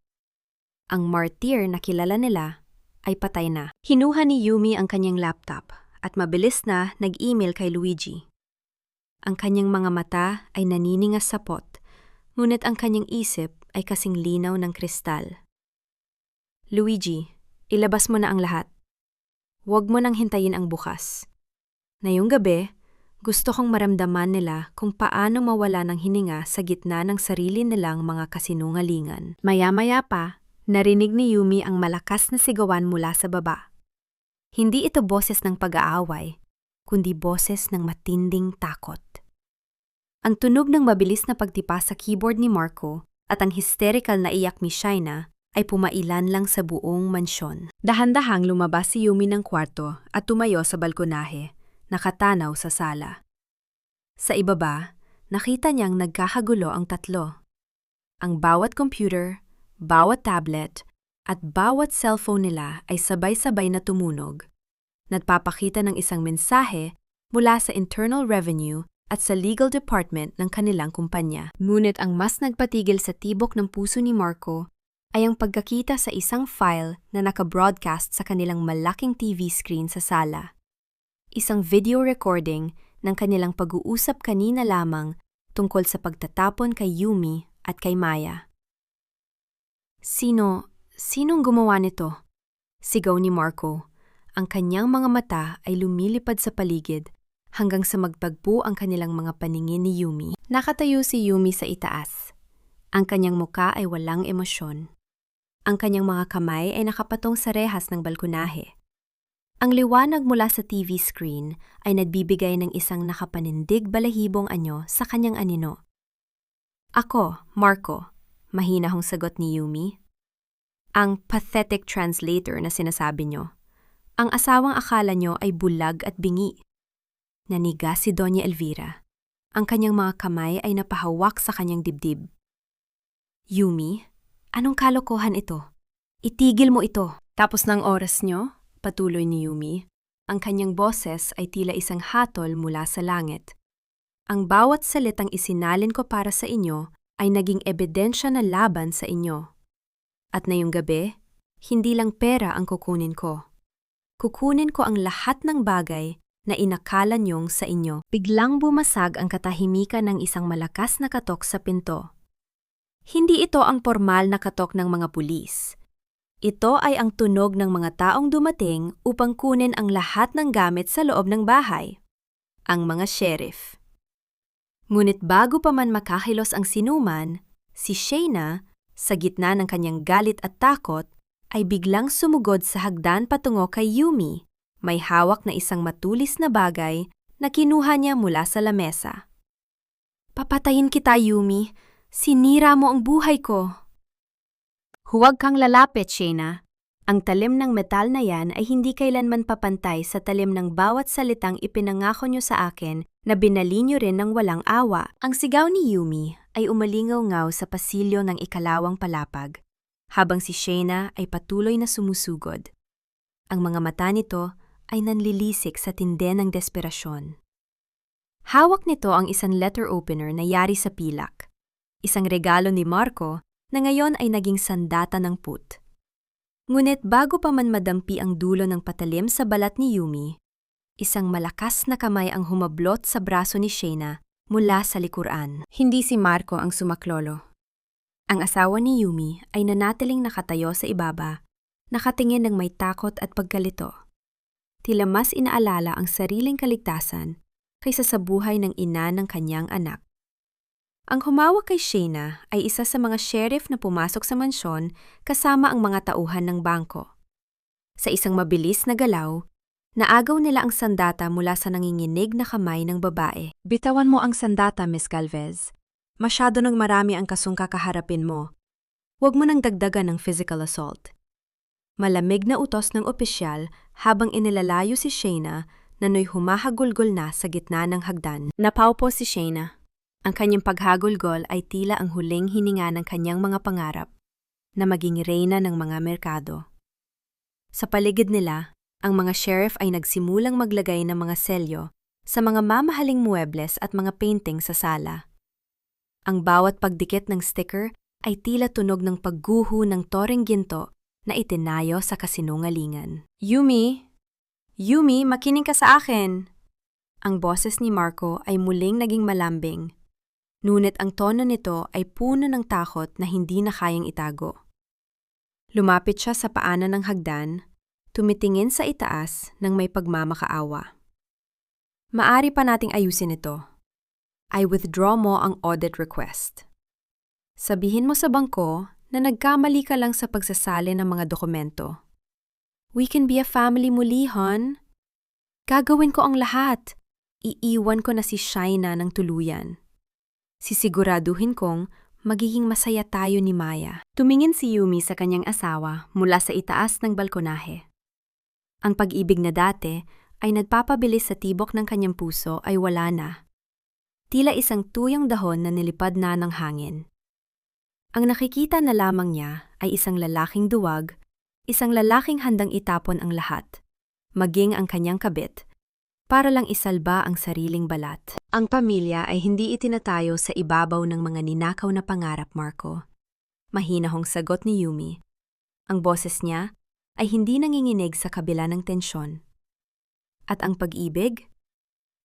Ang martir na kilala nila ay patay na. Hinuha ni Yumi ang kanyang laptop at mabilis na nag-email kay Luigi. Ang kanyang mga mata ay naniningas sa pot, ngunit ang kanyang isip ay kasing linaw ng kristal. Luigi, ilabas mo na ang lahat. Huwag mo nang hintayin ang bukas. Ngayong gabi, gusto kong maramdaman nila kung paano mawala ng hininga sa gitna ng sarili nilang mga kasinungalingan. Maya-maya pa, narinig ni Yumi ang malakas na sigawan mula sa baba. Hindi ito boses ng pag-aaway, kundi boses ng matinding takot. Ang tunog ng mabilis na pagtipa sa keyboard ni Marco at ang hysterical na iyak ni Shayna ay pumailan lang sa buong mansyon. Dahan-dahang lumabas si Yumi ng kwarto at tumayo sa balkonahe, nakatanaw sa sala. Sa ibaba, nakita niyang nagkakagulo ang tatlo. Ang bawat computer, bawat tablet, at bawat cellphone nila ay sabay-sabay na tumunog. Nagpapakita ng isang mensahe mula sa Internal Revenue at sa Legal Department ng kanilang kumpanya. Ngunit ang mas nagpatigil sa tibok ng puso ni Marco ay ang pagkakita sa isang file na naka-broadcast sa kanilang malaking TV screen sa sala. Isang video recording ng kanilang pag-uusap kanina lamang tungkol sa pagtatapon kay Yumi at kay Maya. Sinong gumawa nito? Sigaw ni Marco. Ang kanyang mga mata ay lumilipad sa paligid hanggang sa magtagpo ang kanilang mga paningin ni Yumi. Nakatayo si Yumi sa itaas. Ang kanyang muka ay walang emosyon. Ang kanyang mga kamay ay nakapatong sa rehas ng balkonahe. Ang liwanag mula sa TV screen ay nagbibigay ng isang nakapanindig balahibong anyo sa kanyang anino. Ako, Marco, mahina hong sagot ni Yumi. Ang pathetic translator na sinasabi nyo. Ang asawang akala nyo ay bulag at bingi. Naniga si Doña Elvira. Ang kanyang mga kamay ay napahawak sa kanyang dibdib. Yumi, anong kalokohan ito? Itigil mo ito. Tapos ng oras nyo, patuloy ni Yumi, ang kanyang boses ay tila isang hatol mula sa langit. Ang bawat salitang isinalin ko para sa inyo ay naging ebidensya na laban sa inyo. At ngayong gabi, hindi lang pera ang kukunin ko. Kukunin ko ang lahat ng bagay na inakala niyong sa inyo. Biglang bumasag ang katahimikan ng isang malakas na katok sa pinto. Hindi ito ang formal na katok ng mga pulis. Ito ay ang tunog ng mga taong dumating upang kunin ang lahat ng gamit sa loob ng bahay. Ang mga sheriff. Ngunit bago pa man makakilos ang sinuman, si Shayna, sa gitna ng kanyang galit at takot, ay biglang sumugod sa hagdan patungo kay Yumi. May hawak na isang matulis na bagay na kinuha niya mula sa lamesa. Papatayin kita, Yumi. Sinira mo ang buhay ko. Huwag kang lalapit, Shayna. Ang talim ng metal na yan ay hindi kailanman papantay sa talim ng bawat salitang ipinangako niyo sa akin na binali niyo rin ng walang awa. Ang sigaw ni Yumi ay umalingaw-ngaw sa pasilyo ng ikalawang palapag, habang si Shayna ay patuloy na sumusugod. Ang mga mata nito ay nanlilisik sa tindi ng desperasyon. Hawak nito ang isang letter opener na yari sa pilak, isang regalo ni Marco na ngayon ay naging sandata ng put. Ngunit bago pa man madampi ang dulo ng patalim sa balat ni Yumi, isang malakas na kamay ang humablot sa braso ni Shayna mula sa likuran. Hindi si Marco ang sumaklolo. Ang asawa ni Yumi ay nanatiling nakatayo sa ibaba, nakatingin ng may takot at pagkalito. Tila mas inaalala ang sariling kaligtasan kaysa sa buhay ng ina ng kanyang anak. Ang humawak kay Shayna ay isa sa mga sheriff na pumasok sa mansyon kasama ang mga tauhan ng bangko. Sa isang mabilis na galaw, naagaw nila ang sandata mula sa nanginginig na kamay ng babae. Bitawan mo ang sandata, Miss Galvez. Masyado nang marami ang kasong kakaharapin mo. Huwag mo nang dagdagan ng physical assault. Malamig na utos ng opisyal habang inilalayo si Shayna na no'y humahagulgol na sa gitna ng hagdan. Napaupo si Shayna. Ang kanyang paghagulgol ay tila ang huling hininga ng kanyang mga pangarap na maging reyna ng mga merkado. Sa paligid nila, ang mga sheriff ay nagsimulang maglagay ng mga selyo sa mga mamahaling muebles at mga painting sa sala. Ang bawat pagdikit ng sticker ay tila tunog ng pagguho ng toreng ginto na itinayo sa kasinungalingan. Yumi! Yumi, makinig ka sa akin! Ang boses ni Marco ay muling naging malambing. Ngunit ang tono nito ay puno ng takot na hindi na kayang itago. Lumapit siya sa paanan ng hagdan, tumitingin sa itaas ng may pagmamakaawa. Maari pa nating ayusin ito. I withdraw mo ang audit request. Sabihin mo sa bangko na nagkamali ka lang sa pagsasali ng mga dokumento. We can be a family muli, hon. Gagawin ko ang lahat. Iiwan ko na si Shayna ng tuluyan. Sisiguraduhin kong magiging masaya tayo ni Maya. Tumingin si Yumi sa kanyang asawa mula sa itaas ng balkonahe. Ang pag-ibig na dati ay nagpapabilis sa tibok ng kanyang puso ay wala na. Tila isang tuyong dahon na nilipad na ng hangin. Ang nakikita na lamang niya ay isang lalaking duwag, isang lalaking handang itapon ang lahat, maging ang kanyang kabit, para lang isalba ang sariling balat. Ang pamilya ay hindi itinatayo sa ibabaw ng mga ninakaw na pangarap, Marco. Mahinahong sagot ni Yumi. Ang boses niya ay hindi nanginginig sa kabila ng tensyon. At ang pag-ibig?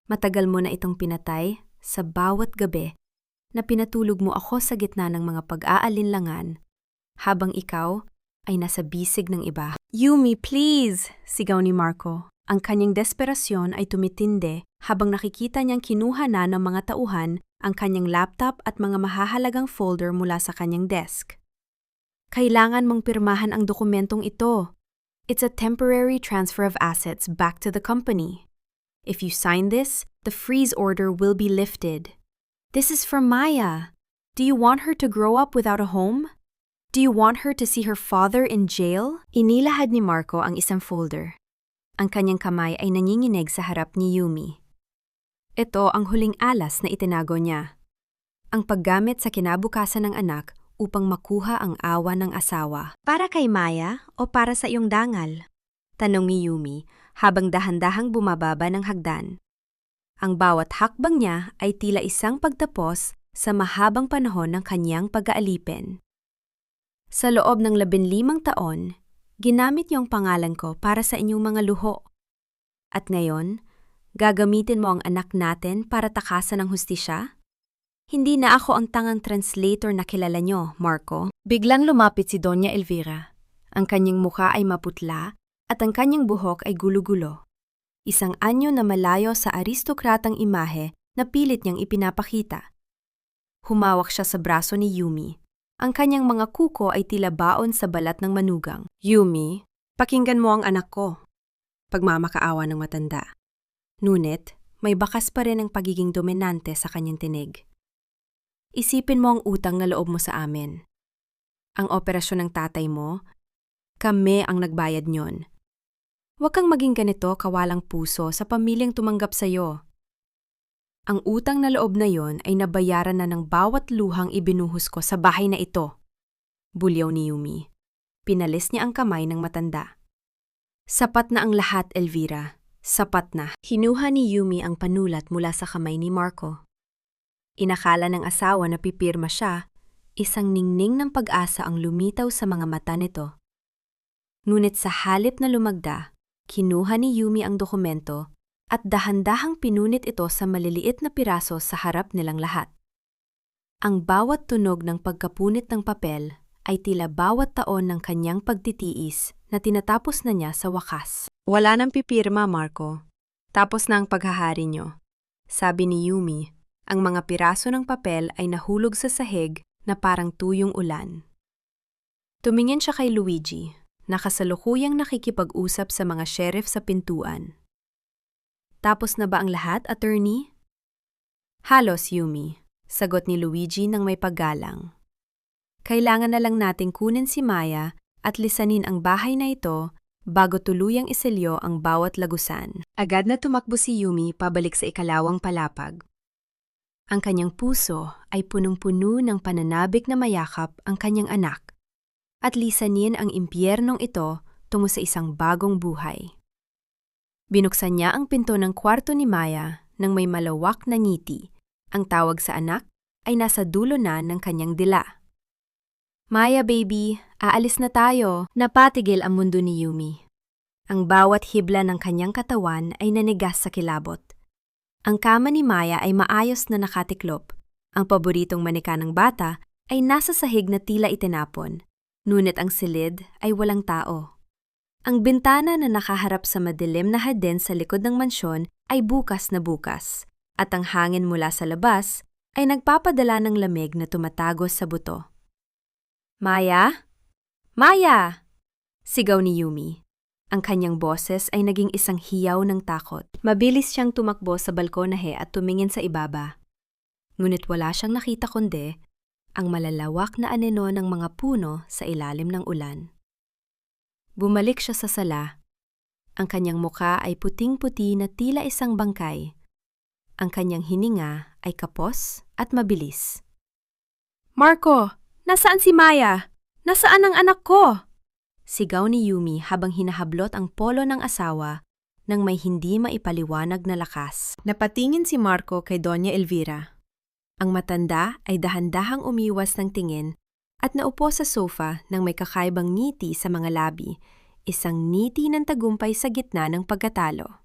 Matagal mo na itong pinatay sa bawat gabi na pinatulog mo ako sa gitna ng mga pag-aalinlangan habang ikaw ay nasa bisig ng iba. Yumi, please! Sigaw ni Marco. Ang kanyang desperasyon ay tumitindi habang nakikita niyang kinuha na ng mga tauhan ang kanyang laptop at mga mahahalagang folder mula sa kanyang desk. Kailangan mong pirmahan ang dokumentong ito. It's a temporary transfer of assets back to the company. If you sign this, the freeze order will be lifted. This is from Maya. Do you want her to grow up without a home? Do you want her to see her father in jail? Inilahad ni Marco ang isang folder. Ang kanyang kamay ay nanginginig sa harap ni Yumi. Ito ang huling alas na itinago niya. Ang paggamit sa kinabukasan ng anak upang makuha ang awa ng asawa. Para kay Maya o para sa iyong dangal? Tanong ni Yumi habang dahan-dahang bumababa ng hagdan. Ang bawat hakbang niya ay tila isang pagtapos sa mahabang panahon ng kanyang pag-aalipin. Sa loob ng 15 taon, ginamit niyo ang pangalan ko para sa inyong mga luho. At ngayon, gagamitin mo ang anak natin para takasan ng hustisya? Hindi na ako ang tangang translator na kilala niyo, Marco. Biglang lumapit si Doña Elvira. Ang kanyang mukha ay maputla at ang kanyang buhok ay gulo-gulo. Isang anyo na malayo sa aristokratang imahe na pilit niyang ipinapakita. Humawak siya sa braso ni Yumi. Ang kanyang mga kuko ay tila baon sa balat ng manugang. Yumi, pakinggan mo ang anak ko. Pagmamakaawa ng matanda. Ngunit, may bakas pa rin ang pagiging dominante sa kanyang tinig. Isipin mo ang utang na loob mo sa amin. Ang operasyon ng tatay mo, kami ang nagbayad niyon. Huwag kang maging ganito kawalang puso sa pamilyang tumanggap sa iyo. Ang utang na loob na yon ay nabayaran na ng bawat luhang ibinuhos ko sa bahay na ito. Bulyaw ni Yumi. Pinalis niya ang kamay ng matanda. Sapat na ang lahat, Elvira. Sapat na. Kinuha ni Yumi ang panulat mula sa kamay ni Marco. Inakala ng asawa na pipirma siya, isang ningning ng pag-asa ang lumitaw sa mga mata nito. Ngunit sa halip na lumagda, kinuha ni Yumi ang dokumento at dahan-dahang pinunit ito sa maliliit na piraso sa harap nilang lahat. Ang bawat tunog ng pagkapunit ng papel ay tila bawat taon ng kanyang pagtitiis na tinatapos na niya sa wakas. Wala nang pipirma, Marco. Tapos na ang paghahari niyo. Sabi ni Yumi, ang mga piraso ng papel ay nahulog sa sahig na parang tuyong ulan. Tumingin siya kay Luigi, na kasalukuyang nakikipag-usap sa mga sheriff sa pintuan. Tapos na ba ang lahat, attorney? Halos, Yumi, sagot ni Luigi nang may paggalang. Kailangan na lang nating kunin si Maya at lisanin ang bahay na ito bago tuluyang iselyo ang bawat lagusan. Agad na tumakbo si Yumi pabalik sa ikalawang palapag. Ang kanyang puso ay punong-puno ng pananabik na mayakap ang kanyang anak at lisanin ang impyernong ito tungo sa isang bagong buhay. Binuksan niya ang pinto ng kwarto ni Maya nang may malawak na ngiti. Ang tawag sa anak ay nasa dulo na ng kanyang dila. Maya baby, aalis na tayo. Napatigil ang mundo ni Yumi. Ang bawat hibla ng kanyang katawan ay nanigas sa kilabot. Ang kama ni Maya ay maayos na nakatiklop. Ang paboritong manika ng bata ay nasa sahig na tila itinapon. Ngunit ang silid ay walang tao. Ang bintana na nakaharap sa madilim na hardin sa likod ng mansyon ay bukas na bukas, at ang hangin mula sa labas ay nagpapadala ng lamig na tumatagos sa buto. Maya? Maya! Sigaw ni Yumi. Ang kanyang boses ay naging isang hiyaw ng takot. Mabilis siyang tumakbo sa balkonahe at tumingin sa ibaba. Ngunit wala siyang nakita kundi ang malalawak na anino ng mga puno sa ilalim ng ulan. Bumalik siya sa sala. Ang kanyang muka ay puting-puti na tila isang bangkay. Ang kanyang hininga ay kapos at mabilis. "Marco, nasaan si Maya? Nasaan ang anak ko?" Sigaw ni Yumi habang hinahablot ang polo ng asawa nang may hindi maipaliwanag na lakas. Napatingin si Marco kay Doña Elvira. Ang matanda ay dahan-dahang umiwas ng tingin at naupo sa sofa nang may kakaibang ngiti sa mga labi, isang ngiti ng tagumpay sa gitna ng pagkatalo.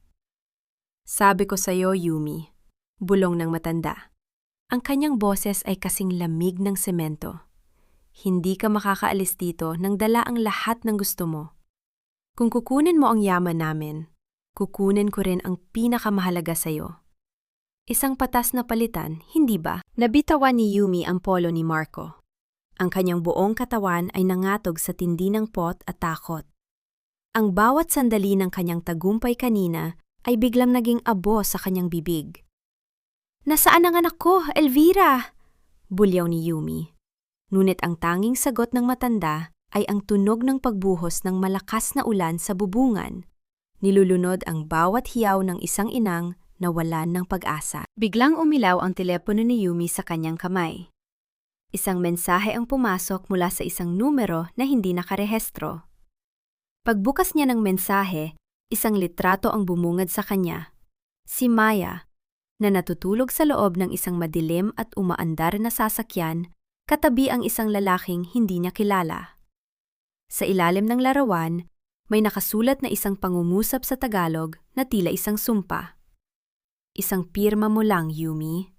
"Sabi ko sa'yo, Yumi," bulong ng matanda. Ang kanyang boses ay kasing lamig ng semento. "Hindi ka makakaalis dito nang dala ang lahat ng gusto mo. Kung kukunin mo ang yaman namin, kukunin ko rin ang pinakamahalaga sa'yo." Isang patas na palitan, hindi ba? Nabitawan ni Yumi ang polo ni Marco. Ang kanyang buong katawan ay nangatog sa tindi ng pot at takot. Ang bawat sandali ng kanyang tagumpay kanina ay biglang naging abo sa kanyang bibig. "Nasaan ang anak ko, Elvira?" bulyaw ni Yumi. Ngunit ang tanging sagot ng matanda ay ang tunog ng pagbuhos ng malakas na ulan sa bubungan. Nilulunod ang bawat hiyaw ng isang inang na walan ng pag-asa. Biglang umilaw ang telepono ni Yumi sa kanyang kamay. Isang mensahe ang pumasok mula sa isang numero na hindi nakarehestro. Pagbukas niya ng mensahe, isang litrato ang bumungad sa kanya. Si Maya, na natutulog sa loob ng isang madilim at umaandar na sasakyan, katabi ang isang lalaking hindi niya kilala. Sa ilalim ng larawan, may nakasulat na isang pangungusap sa Tagalog na tila isang sumpa. "Isang pirma mo lang, Yumi.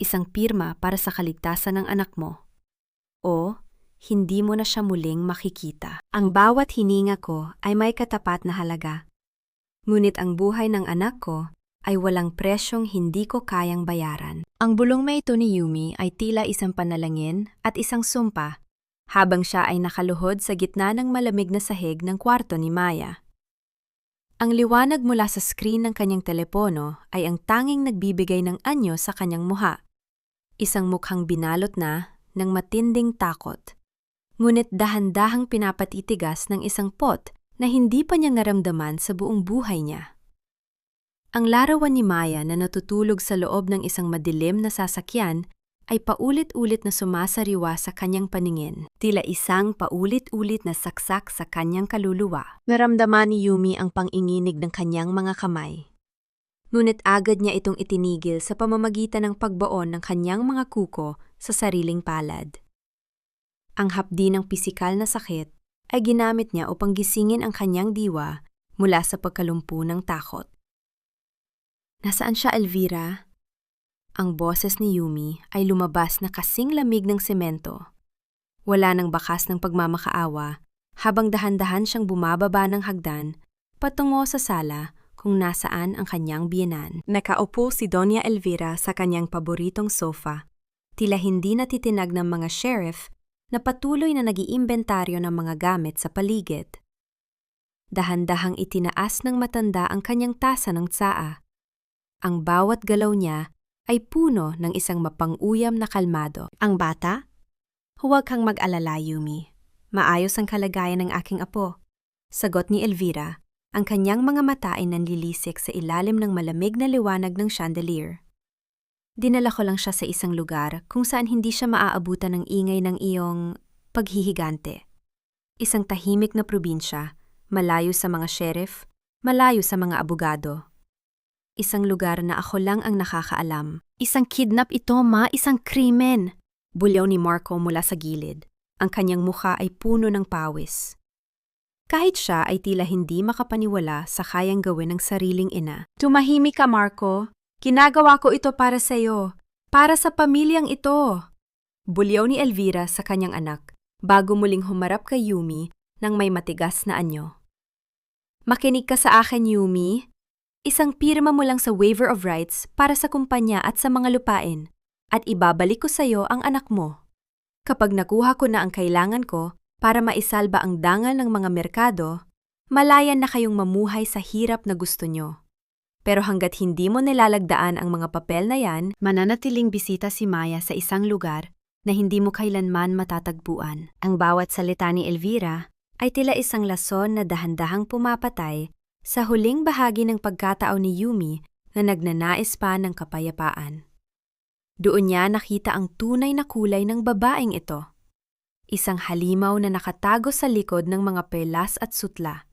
Isang pirma para sa kaligtasan ng anak mo. O, hindi mo na siya muling makikita." Ang bawat hininga ko ay may katapat na halaga. Ngunit ang buhay ng anak ko ay walang presyong hindi ko kayang bayaran. Ang bulong na ito ni Yumi ay tila isang panalangin at isang sumpa, habang siya ay nakaluhod sa gitna ng malamig na sahig ng kwarto ni Maya. Ang liwanag mula sa screen ng kanyang telepono ay ang tanging nagbibigay ng anyo sa kanyang muha. Isang mukhang binalot na ng matinding takot. Ngunit dahan-dahang pinapatitigas ng isang pot na hindi pa niya naramdaman sa buong buhay niya. Ang larawan ni Maya na natutulog sa loob ng isang madilim na sasakyan ay paulit-ulit na sumasariwa sa kanyang paningin, tila isang paulit-ulit na saksak sa kanyang kaluluwa. Naramdaman ni Yumi ang panginginig ng kanyang mga kamay. Ngunit agad niya itong itinigil sa pamamagitan ng pagbaon ng kanyang mga kuko sa sariling palad. Ang hapdi ng pisikal na sakit ay ginamit niya upang gisingin ang kanyang diwa mula sa pagkalumpo ng takot. "Nasaan siya, Elvira?" Ang boses ni Yumi ay lumabas na kasing lamig ng semento. Wala nang bakas ng pagmamakaawa habang dahan-dahan siyang bumababa ng hagdan patungo sa sala kung nasaan ang kanyang biyenan. Nakaupo si Doña Elvira sa kanyang paboritong sofa, tila hindi natitinag ng mga sheriff na patuloy na nag-iimbentaryo ng mga gamit sa paligid. Dahan-dahang itinaas ng matanda ang kanyang tasa ng tsaa. Ang bawat galaw niya ay puno ng isang mapang-uyam na kalmado. "Ang bata? Huwag kang mag-alala, Yumi. Maayos ang kalagayan ng aking apo," sagot ni Elvira. Ang kanyang mga mata ay nanlilisik sa ilalim ng malamig na liwanag ng chandelier. "Dinala ko lang siya sa isang lugar kung saan hindi siya maaabutan ng ingay ng iyong paghihigante. Isang tahimik na probinsya, malayo sa mga sheriff, malayo sa mga abogado. Isang lugar na ako lang ang nakakaalam. Isang kidnap ito, ma, isang krimen!" Bulyaw ni Marco mula sa gilid. Ang kanyang mukha ay puno ng pawis. Kahit siya ay tila hindi makapaniwala sa kayang gawin ng sariling ina. "Tumahimik ka, Marco. Ginagawa ko ito para sa iyo. Para sa pamilyang ito." Bulyaw ni Elvira sa kanyang anak bago muling humarap kay Yumi nang may matigas na anyo. "Makinig ka sa akin, Yumi. Isang pirma mo lang sa waiver of rights para sa kumpanya at sa mga lupain, at ibabalik ko sa iyo ang anak mo. Kapag nakuha ko na ang kailangan ko para maisalba ang dangal ng mga merkado, malayan na kayong mamuhay sa hirap na gusto nyo. Pero hanggat hindi mo nilalagdaan ang mga papel na yan, mananatiling bisita si Maya sa isang lugar na hindi mo kailanman matatagpuan. Ang bawat salita ni Elvira ay tila isang lason na dahan-dahang pumapatay sa huling bahagi ng pagkatao ni Yumi na nagnanais pa ng kapayapaan. Doon niya nakita ang tunay na kulay ng babaeng ito. Isang halimaw na nakatago sa likod ng mga perlas at sutla.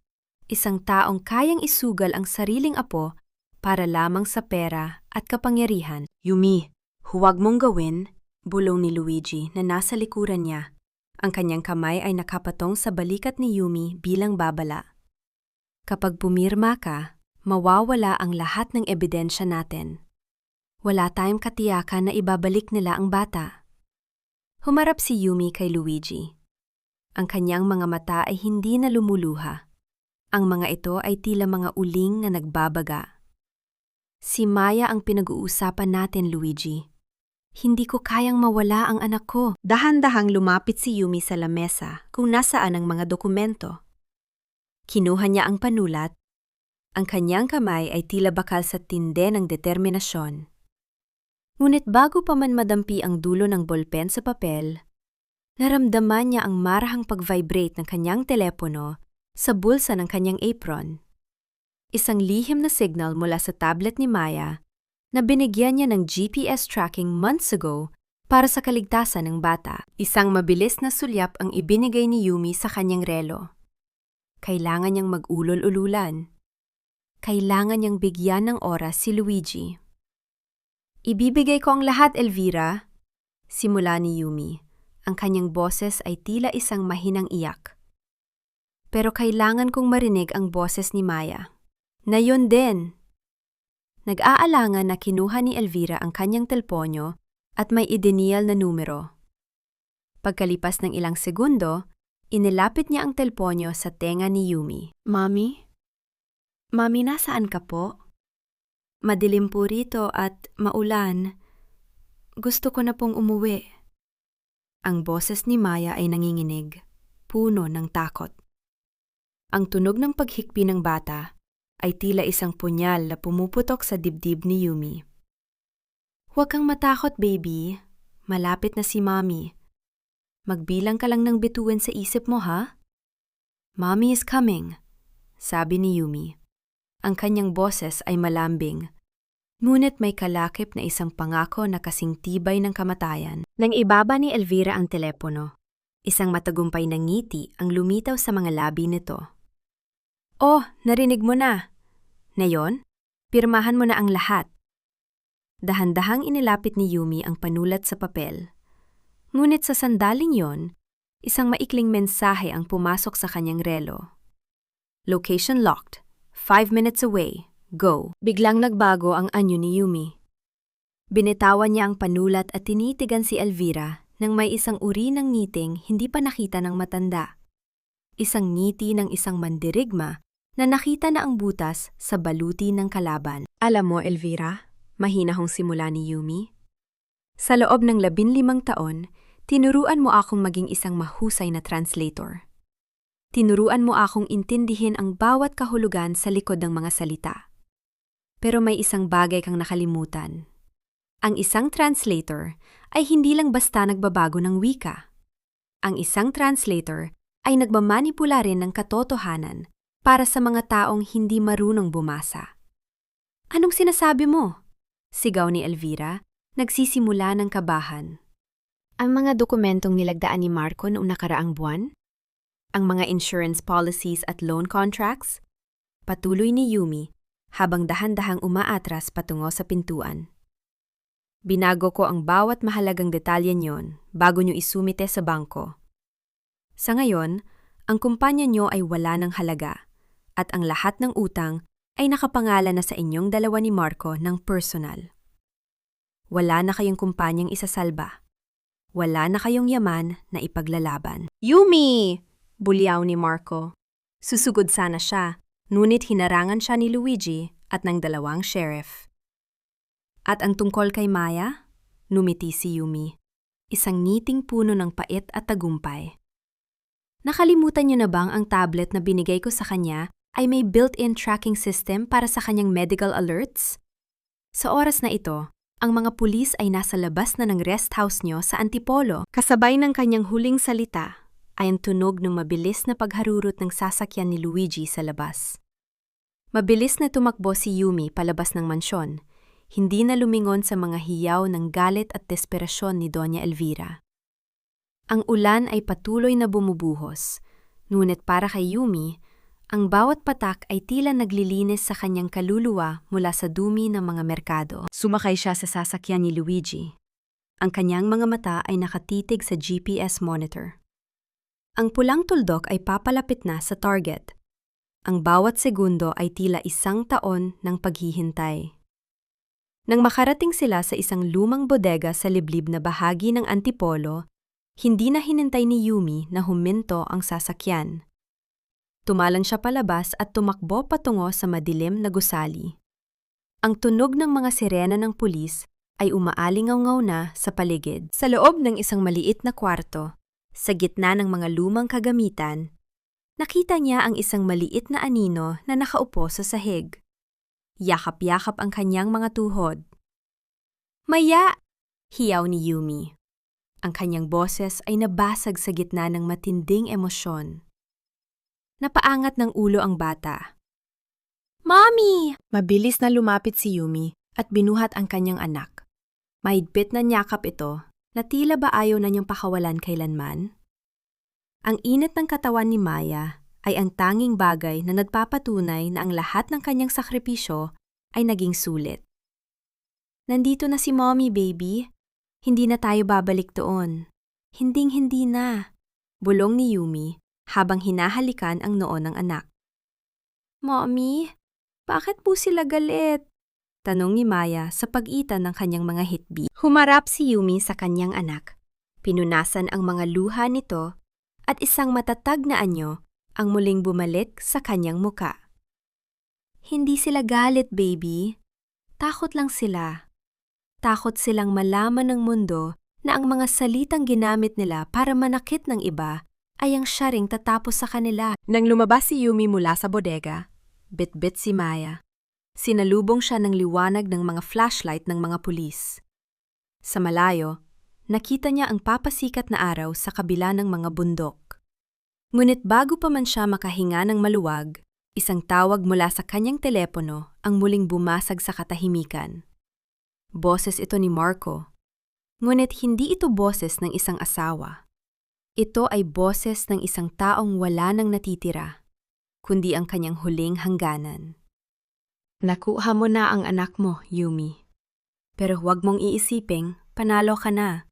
Isang taong kayang isugal ang sariling apo para lamang sa pera at kapangyarihan. Yumi, huwag mong gawin, bulong ni Luigi na nasa likuran niya. Ang kanyang kamay ay nakapatong sa balikat ni Yumi bilang babala. Kapag pumirma ka, mawawala ang lahat ng ebidensya natin. Wala tayong katiyakan na ibabalik nila ang bata. Humarap si Yumi kay Luigi. Ang kanyang mga mata ay hindi na lumuluha. Ang mga ito ay tila mga uling na nagbabaga. Si Maya ang pinag-uusapan natin, Luigi. Hindi ko kayang mawala ang anak ko. Dahan-dahang lumapit si Yumi sa lamesa kung nasaan ang mga dokumento. Kinuha niya ang panulat. Ang kanyang kamay ay tila bakal sa tinde ng determinasyon. Ngunit bago pa man madampi ang dulo ng bolpen sa papel, naramdaman niya ang marahang pag-vibrate ng kanyang telepono sa bulsa ng kanyang apron. Isang lihim na signal mula sa tablet ni Maya na binigyan niya ng GPS tracking months ago para sa kaligtasan ng bata. Isang mabilis na sulyap ang ibinigay ni Yumi sa kanyang relo. Kailangan niyang mag-ulol-ululan. Kailangan niyang bigyan ng oras si Luigi. Ibibigay ko ang lahat, Elvira. Simula ni Yumi. Ang kanyang boses ay tila isang mahinang iyak. Pero kailangan kong marinig ang boses ni Maya. Na yun din. Nag-aalangan na kinuha ni Elvira ang kanyang telponyo at may idiniyal na numero. Pagkalipas ng ilang segundo, inilapit niya ang telponyo sa tenga ni Yumi. Mami? Mami, nasaan ka po? Madilim po rito at maulan. Gusto ko na pong umuwi. Ang boses ni Maya ay nanginginig, puno ng takot. Ang tunog ng paghikbi ng bata ay tila isang punyal na pumuputok sa dibdib ni Yumi. Huwag kang matakot, baby. Malapit na si Mommy. Magbilang ka lang ng bituin sa isip mo, ha? Mommy is coming, sabi ni Yumi. Ang kanyang boses ay malambing, ngunit may kalakip na isang pangako na kasing tibay ng kamatayan. Nang ibaba ni Elvira ang telepono, isang matagumpay na ngiti ang lumitaw sa mga labi nito. Oh, narinig mo na. Ngayon, pirmahan mo na ang lahat. Dahan-dahang inilapit ni Yumi ang panulat sa papel. Ngunit sa sandaling yon, isang maikling mensahe ang pumasok sa kanyang relo. Location locked. 5 minutes away. Go. Biglang nagbago ang anyo ni Yumi. Binitawan niya ang panulat at tinitigan si Elvira nang may isang uri ng ngiting hindi pa nakita ng matanda. Isang ngiti ng isang mandirigma na nakita na ang butas sa baluti ng kalaban. Alam mo, Elvira, mahina hong simula ni Yumi. Sa loob ng 15 taon, tinuruan mo akong maging isang mahusay na translator. Tinuruan mo akong intindihin ang bawat kahulugan sa likod ng mga salita. Pero may isang bagay kang nakalimutan. Ang isang translator ay hindi lang basta nagbabago ng wika. Ang isang translator ay nagmamanipula rin ng katotohanan para sa mga taong hindi marunong bumasa. Anong sinasabi mo? Sigaw ni Elvira, nagsisimula ng kabahan. Ang mga dokumentong nilagdaan ni Marco noong nakaraang buwan? Ang mga insurance policies at loan contracts? Patuloy ni Yumi habang dahan-dahang umaatras patungo sa pintuan. Binago ko ang bawat mahalagang detalye niyon bago niyo isumite sa bangko. Sa ngayon, ang kumpanya niyo ay wala ng halaga at ang lahat ng utang ay nakapangalan na sa inyong dalawa ni Marco ng personal. Wala na kayong kumpanyang isasalba. Wala na kayong yaman na ipaglalaban. Yumi! Bulyaw ni Marco. Susugod sana siya, ngunit hinarangan siya ni Luigi at ng dalawang sheriff. At ang tungkol kay Maya? Numiti si Yumi. Isang ngiting puno ng pait at tagumpay. Nakalimutan niyo na bang ang tablet na binigay ko sa kanya ay may built-in tracking system para sa kanyang medical alerts? Sa oras na ito, Ang mga pulis ay nasa labas na ng rest house niyo sa Antipolo. Kasabay ng kanyang huling salita ay ang tunog ng mabilis na pagharurot ng sasakyan ni Luigi sa labas. Mabilis na tumakbo si Yumi palabas ng mansyon, hindi na lumingon sa mga hiyaw ng galit at desperasyon ni Doña Elvira. Ang ulan ay patuloy na bumubuhos, ngunit para kay Yumi, ang bawat patak ay tila naglilinis sa kanyang kaluluwa mula sa dumi ng mga merkado. Sumakay siya sa sasakyan ni Luigi. Ang kanyang mga mata ay nakatitig sa GPS monitor. Ang pulang tuldok ay papalapit na sa target. Ang bawat segundo ay tila 1 taon ng paghihintay. Nang makarating sila sa isang lumang bodega sa liblib na bahagi ng Antipolo, hindi na hinintay ni Yumi na huminto ang sasakyan. Tumalan siya palabas at tumakbo patungo sa madilim na gusali. Ang tunog ng mga sirena ng pulis ay umaalingaw-ngaw na sa paligid. Sa loob ng isang maliit na kwarto, sa gitna ng mga lumang kagamitan, nakita niya ang isang maliit na anino na nakaupo sa sahig. Yakap-yakap ang kanyang mga tuhod. "Maya!" hiyaw ni Yumi. Ang kanyang boses ay nabasag sa gitna ng matinding emosyon. Napaangat ng ulo ang bata. "Mommy!" Mabilis na lumapit si Yumi at binuhat ang kanyang anak. Mahigpit na niyakap ito na tila ba ayaw na niyang pakawalan kailanman. Ang init ng katawan ni Maya ay ang tanging bagay na nagpapatunay na ang lahat ng kanyang sakripisyo ay naging sulit. "Nandito na si Mommy, baby. Hindi na tayo babalik doon. Hinding-hindi na," bulong ni Yumi habang hinahalikan ang noo ng anak. "Mommy, bakit po sila galit?" tanong ni Maya sa pagitan ng kanyang mga hitbi. Humarap si Yumi sa kanyang anak. Pinunasan ang mga luha nito at isang matatag na anyo ang muling bumalik sa kanyang muka. "Hindi sila galit, baby. Takot lang sila. Takot silang malaman ng mundo na ang mga salitang ginamit nila para manakit ng iba ay ang siya ring tatapos sa kanila." Nang lumabas si Yumi mula sa bodega, bit-bit si Maya. Sinalubong siya ng liwanag ng mga flashlight ng mga pulis. Sa malayo, nakita niya ang papasikat na araw sa kabila ng mga bundok. Ngunit bago pa man siya makahinga ng maluwag, isang tawag mula sa kanyang telepono ang muling bumasag sa katahimikan. Boses ito ni Marco. Ngunit hindi ito boses ng isang asawa. Ito ay boses ng isang taong wala nang natitira, kundi ang kanyang huling hangganan. "Nakuha mo na ang anak mo, Yumi. Pero huwag mong iisiping, panalo ka na.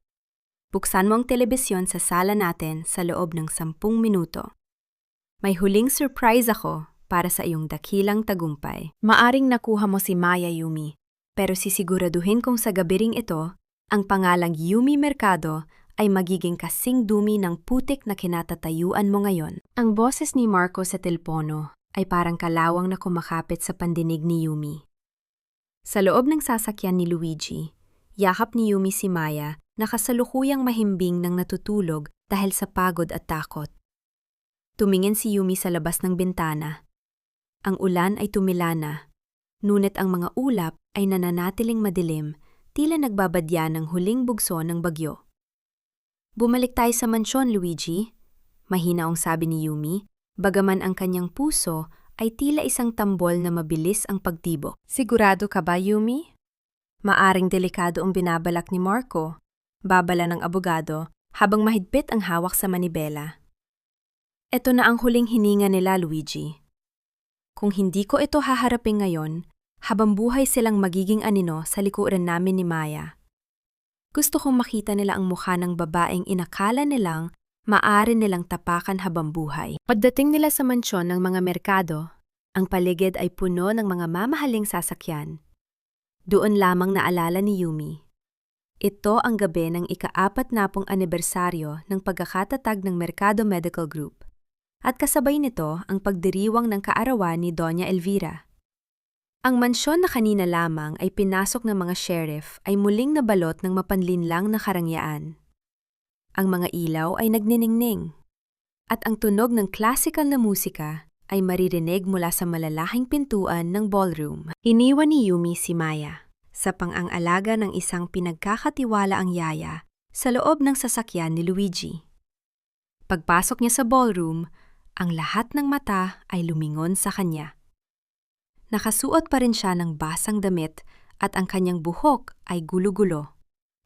Buksan mo ang telebisyon sa sala natin sa loob ng 10 minuto. May huling surprise ako para sa iyong dakilang tagumpay." Maaring nakuha mo si Maya, Yumi, pero sisiguraduhin kong sa gabi ring ito, ang pangalang Yumi Mercado ay magiging kasing dumi ng putik na kinatatayuan mo ngayon. Ang boses ni Marco sa telpono ay parang kalawang na kumakapit sa pandinig ni Yumi. Sa loob ng sasakyan ni Luigi, yakap ni Yumi si Maya na kasalukuyang mahimbing ng natutulog dahil sa pagod at takot. Tumingin si Yumi sa labas ng bintana. Ang ulan ay tumila na, ngunit ang mga ulap ay nananatiling madilim, tila nagbabadya ng huling bugso ng bagyo. "Bumalik tayo sa mansyon, Luigi," mahinaong sabi ni Yumi, bagaman ang kanyang puso ay tila isang tambol na mabilis ang pagtibok. "Sigurado ka ba, Yumi?" Maaring delikado ang binabalak ni Marco, babala ng abogado habang mahigpit ang hawak sa manibela. "Ito na ang huling hininga nila, Luigi. Kung hindi ko ito haharapin ngayon, habang buhay silang magiging anino sa likuran namin ni Maya. Gusto kong makita nila ang mukha ng babaeng inakala nilang maaari nilang tapakan habang buhay." Pagdating nila sa mansyon ng mga merkado, ang paligid ay puno ng mga mamahaling sasakyan. Doon lamang naalala ni Yumi. Ito ang gabi ng ika-40 anibersaryo ng pagkakatatag ng Mercado Medical Group, at kasabay nito ang pagdiriwang ng kaarawan ni Doña Elvira. Ang mansyon na kanina lamang ay pinasok ng mga sheriff ay muling nabalot ng mapanlinlang na karangyaan. Ang mga ilaw ay nagniningning, at ang tunog ng classical na musika ay maririnig mula sa malalahing pintuan ng ballroom. Iniwan ni Yumi si Maya. sa pang-angalaga ng isang pinagkakatiwalaang yaya sa loob ng sasakyan ni Luigi. Pagpasok niya sa ballroom, ang lahat ng mata ay lumingon sa kanya. Nakasuot pa rin siya ng basang damit at ang kanyang buhok ay gulo-gulo.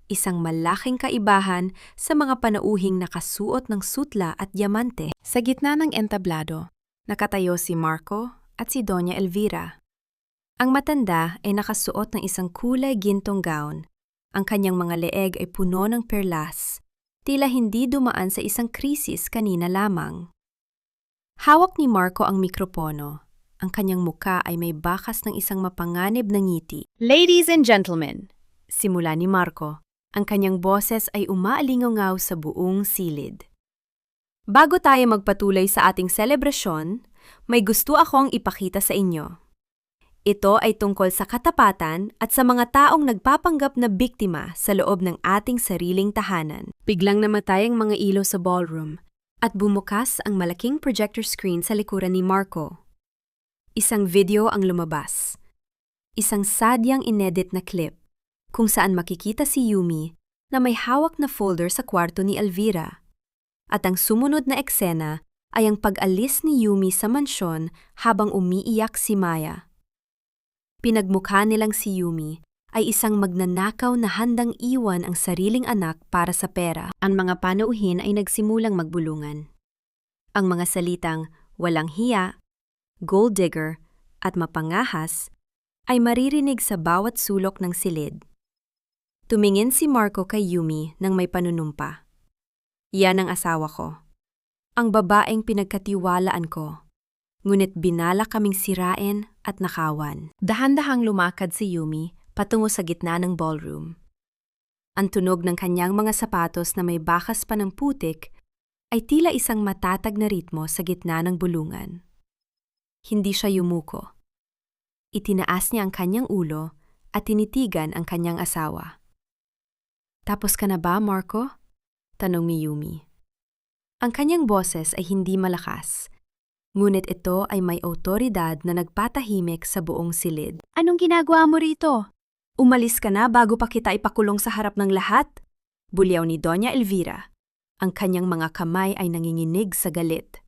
Isang malaking kaibahan sa mga panauhing nakasuot ng sutla at diamante. Sa gitna ng entablado, nakatayo si Marco at si Doña Elvira. Ang matanda ay nakasuot ng isang kulay gintong gown. Ang kanyang mga leeg ay puno ng perlas, tila hindi dumaan sa isang krisis kanina lamang. Hawak ni Marco ang mikropono. Ang kanyang muka ay may bakas ng isang mapanganib na ngiti. Ladies and gentlemen, simula ni Marco. Ang kanyang boses ay umaalingaw sa buong silid. Bago tayo magpatuloy sa ating selebrasyon, may gusto akong ipakita sa inyo. Ito ay tungkol sa katapatan at sa mga taong nagpapanggap na biktima sa loob ng ating sariling tahanan. Biglang namatay ang mga ilaw sa ballroom at bumukas ang malaking projector screen sa likuran ni Marco. Isang video ang lumabas. Isang sadyang inedit na clip kung saan makikita si Yumi na may hawak na folder sa kwarto ni Elvira. At ang sumunod na eksena ay ang pag-alis ni Yumi sa mansyon habang umiiyak si Maya. Pinagmukha nilang si Yumi ay isang magnanakaw na handang iwan ang sariling anak para sa pera. Ang mga panauhin ay nagsimulang magbulungan. Ang mga salitang walang hiya, gold digger, at mapangahas ay maririnig sa bawat sulok ng silid. Tumingin si Marco kay Yumi nang may panunumpa. Yan ang asawa ko. Ang babaeng pinagkatiwalaan ko. Ngunit binala kaming sirain at nakawan. Dahan-dahang lumakad si Yumi patungo sa gitna ng ballroom. Ang tunog ng kanyang mga sapatos na may bakas pa ng putik ay tila isang matatag na ritmo sa gitna ng bulungan. Hindi siya yumuko. Itinaas niya ang kanyang ulo at tinitigan ang kanyang asawa. Tapos ka na ba, Marco? Tanong ni Yumi. Ang kanyang boses ay hindi malakas. Ngunit ito ay may awtoridad na nagpatahimik sa buong silid. Anong ginagawa mo rito? Umalis ka na bago pa kita ipakulong sa harap ng lahat? Bulyaw ni Doña Elvira. Ang kanyang mga kamay ay nanginginig sa galit.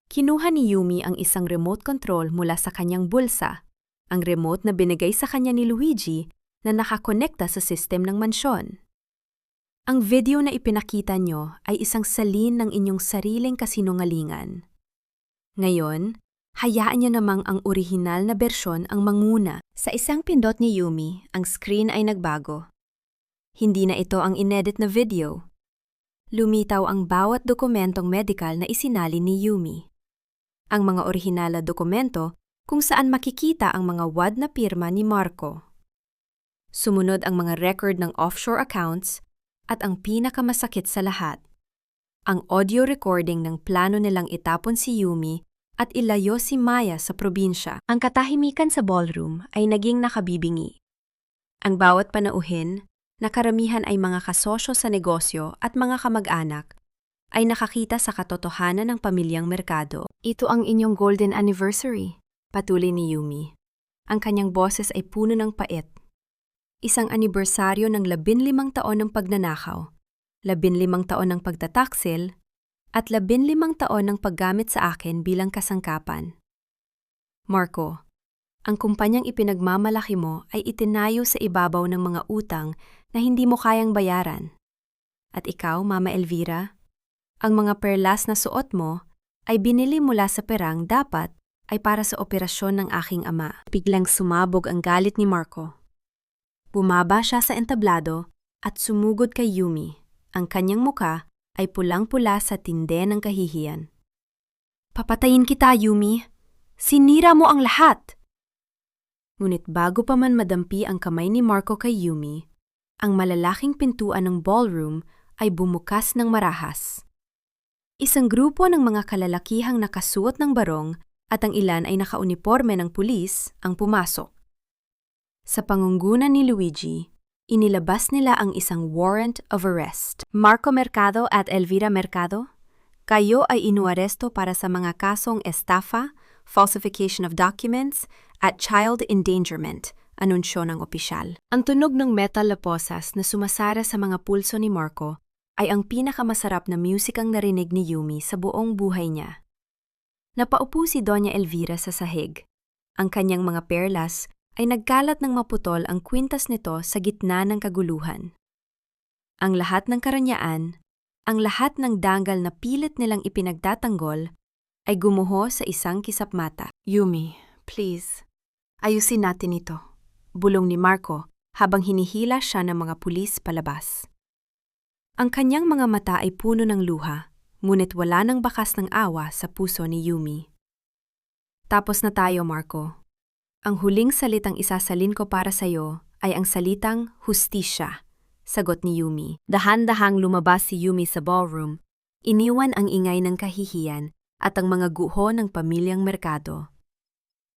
Kinuha ni Yumi ang isang remote control mula sa kanyang bulsa, ang remote na binigay sa kanya ni Luigi na nakakonekta sa sistem ng mansyon. Ang video na ipinakita nyo ay isang salin ng inyong sariling kasinungalingan. Ngayon, hayaan niyo namang ang orihinal na bersyon ang manguna. Sa isang pindot ni Yumi, ang screen ay nagbago. Hindi na ito ang inedit na video. Lumitaw ang bawat dokumentong medikal na isinalin ni Yumi. Ang mga orihinal na dokumento kung saan makikita ang mga wad na pirma ni Marco. Sumunod ang mga record ng offshore accounts at ang pinakamasakit sa lahat, ang audio recording ng plano nilang itapon si Yumi at ilayo si Maya sa probinsya. Ang katahimikan sa ballroom ay naging nakabibingi. Ang bawat panauhin, na karamihan ay mga kasosyo sa negosyo at mga kamag-anak, ay nakakita sa katotohanan ng pamilyang merkado. Ito ang inyong golden anniversary, patuloy ni Yumi. Ang kanyang boses ay puno ng pait. Isang anibersaryo ng 15 taon ng pagnanakaw, 15 taon ng pagtataksil, at 15 taon ng paggamit sa akin bilang kasangkapan. Marco, ang kumpanyang ipinagmamalaki mo ay itinayo sa ibabaw ng mga utang na hindi mo kayang bayaran. At ikaw, Mama Elvira, ang mga perlas na suot mo ay binili mula sa perang dapat ay para sa operasyon ng aking ama. Biglang sumabog ang galit ni Marco. Bumaba siya sa entablado at sumugod kay Yumi. Ang kanyang muka ay pulang-pula sa tinde ng kahihiyan. Papatayin kita, Yumi. Sinira mo ang lahat! Ngunit bago pa man madampi ang kamay ni Marco kay Yumi, ang malalaking pintuan ng ballroom ay bumukas ng marahas. Isang grupo ng mga kalalakihang nakasuot ng barong at ang ilan ay nakauniporme ng pulis ang pumasok. Sa pangunggunan ni Luigi, inilabas nila ang isang warrant of arrest. Marco Mercado at Elvira Mercado, kayo ay inuaresto para sa mga kasong estafa, falsification of documents, at child endangerment anunsyo ng opisyal. Ang tunog ng metal na posas na sumasara sa mga pulso ni Marco ay ang pinakamasarap na musikang narinig ni Yumi sa buong buhay niya. Napaupo si Doña Elvira sa sahig. Ang kanyang mga perlas ay nagkalat ng maputol ang kwintas nito sa gitna ng kaguluhan. Ang lahat ng karanyaan, ang lahat ng danggal na pilit nilang ipinagtatanggol, ay gumuho sa isang kisapmata. Yumi, please, ayusin natin ito, bulong ni Marco habang hinihila siya ng mga pulis palabas. Ang kanyang mga mata ay puno ng luha, ngunit wala ng bakas ng awa sa puso ni Yumi. Tapos na tayo, Marco. Ang huling salitang isasalin ko para sa'yo ay ang salitang hustisya, sagot ni Yumi. Dahan-dahang lumabas si Yumi sa ballroom, iniwan ang ingay ng kahihiyan at ang mga guho ng pamilyang merkado.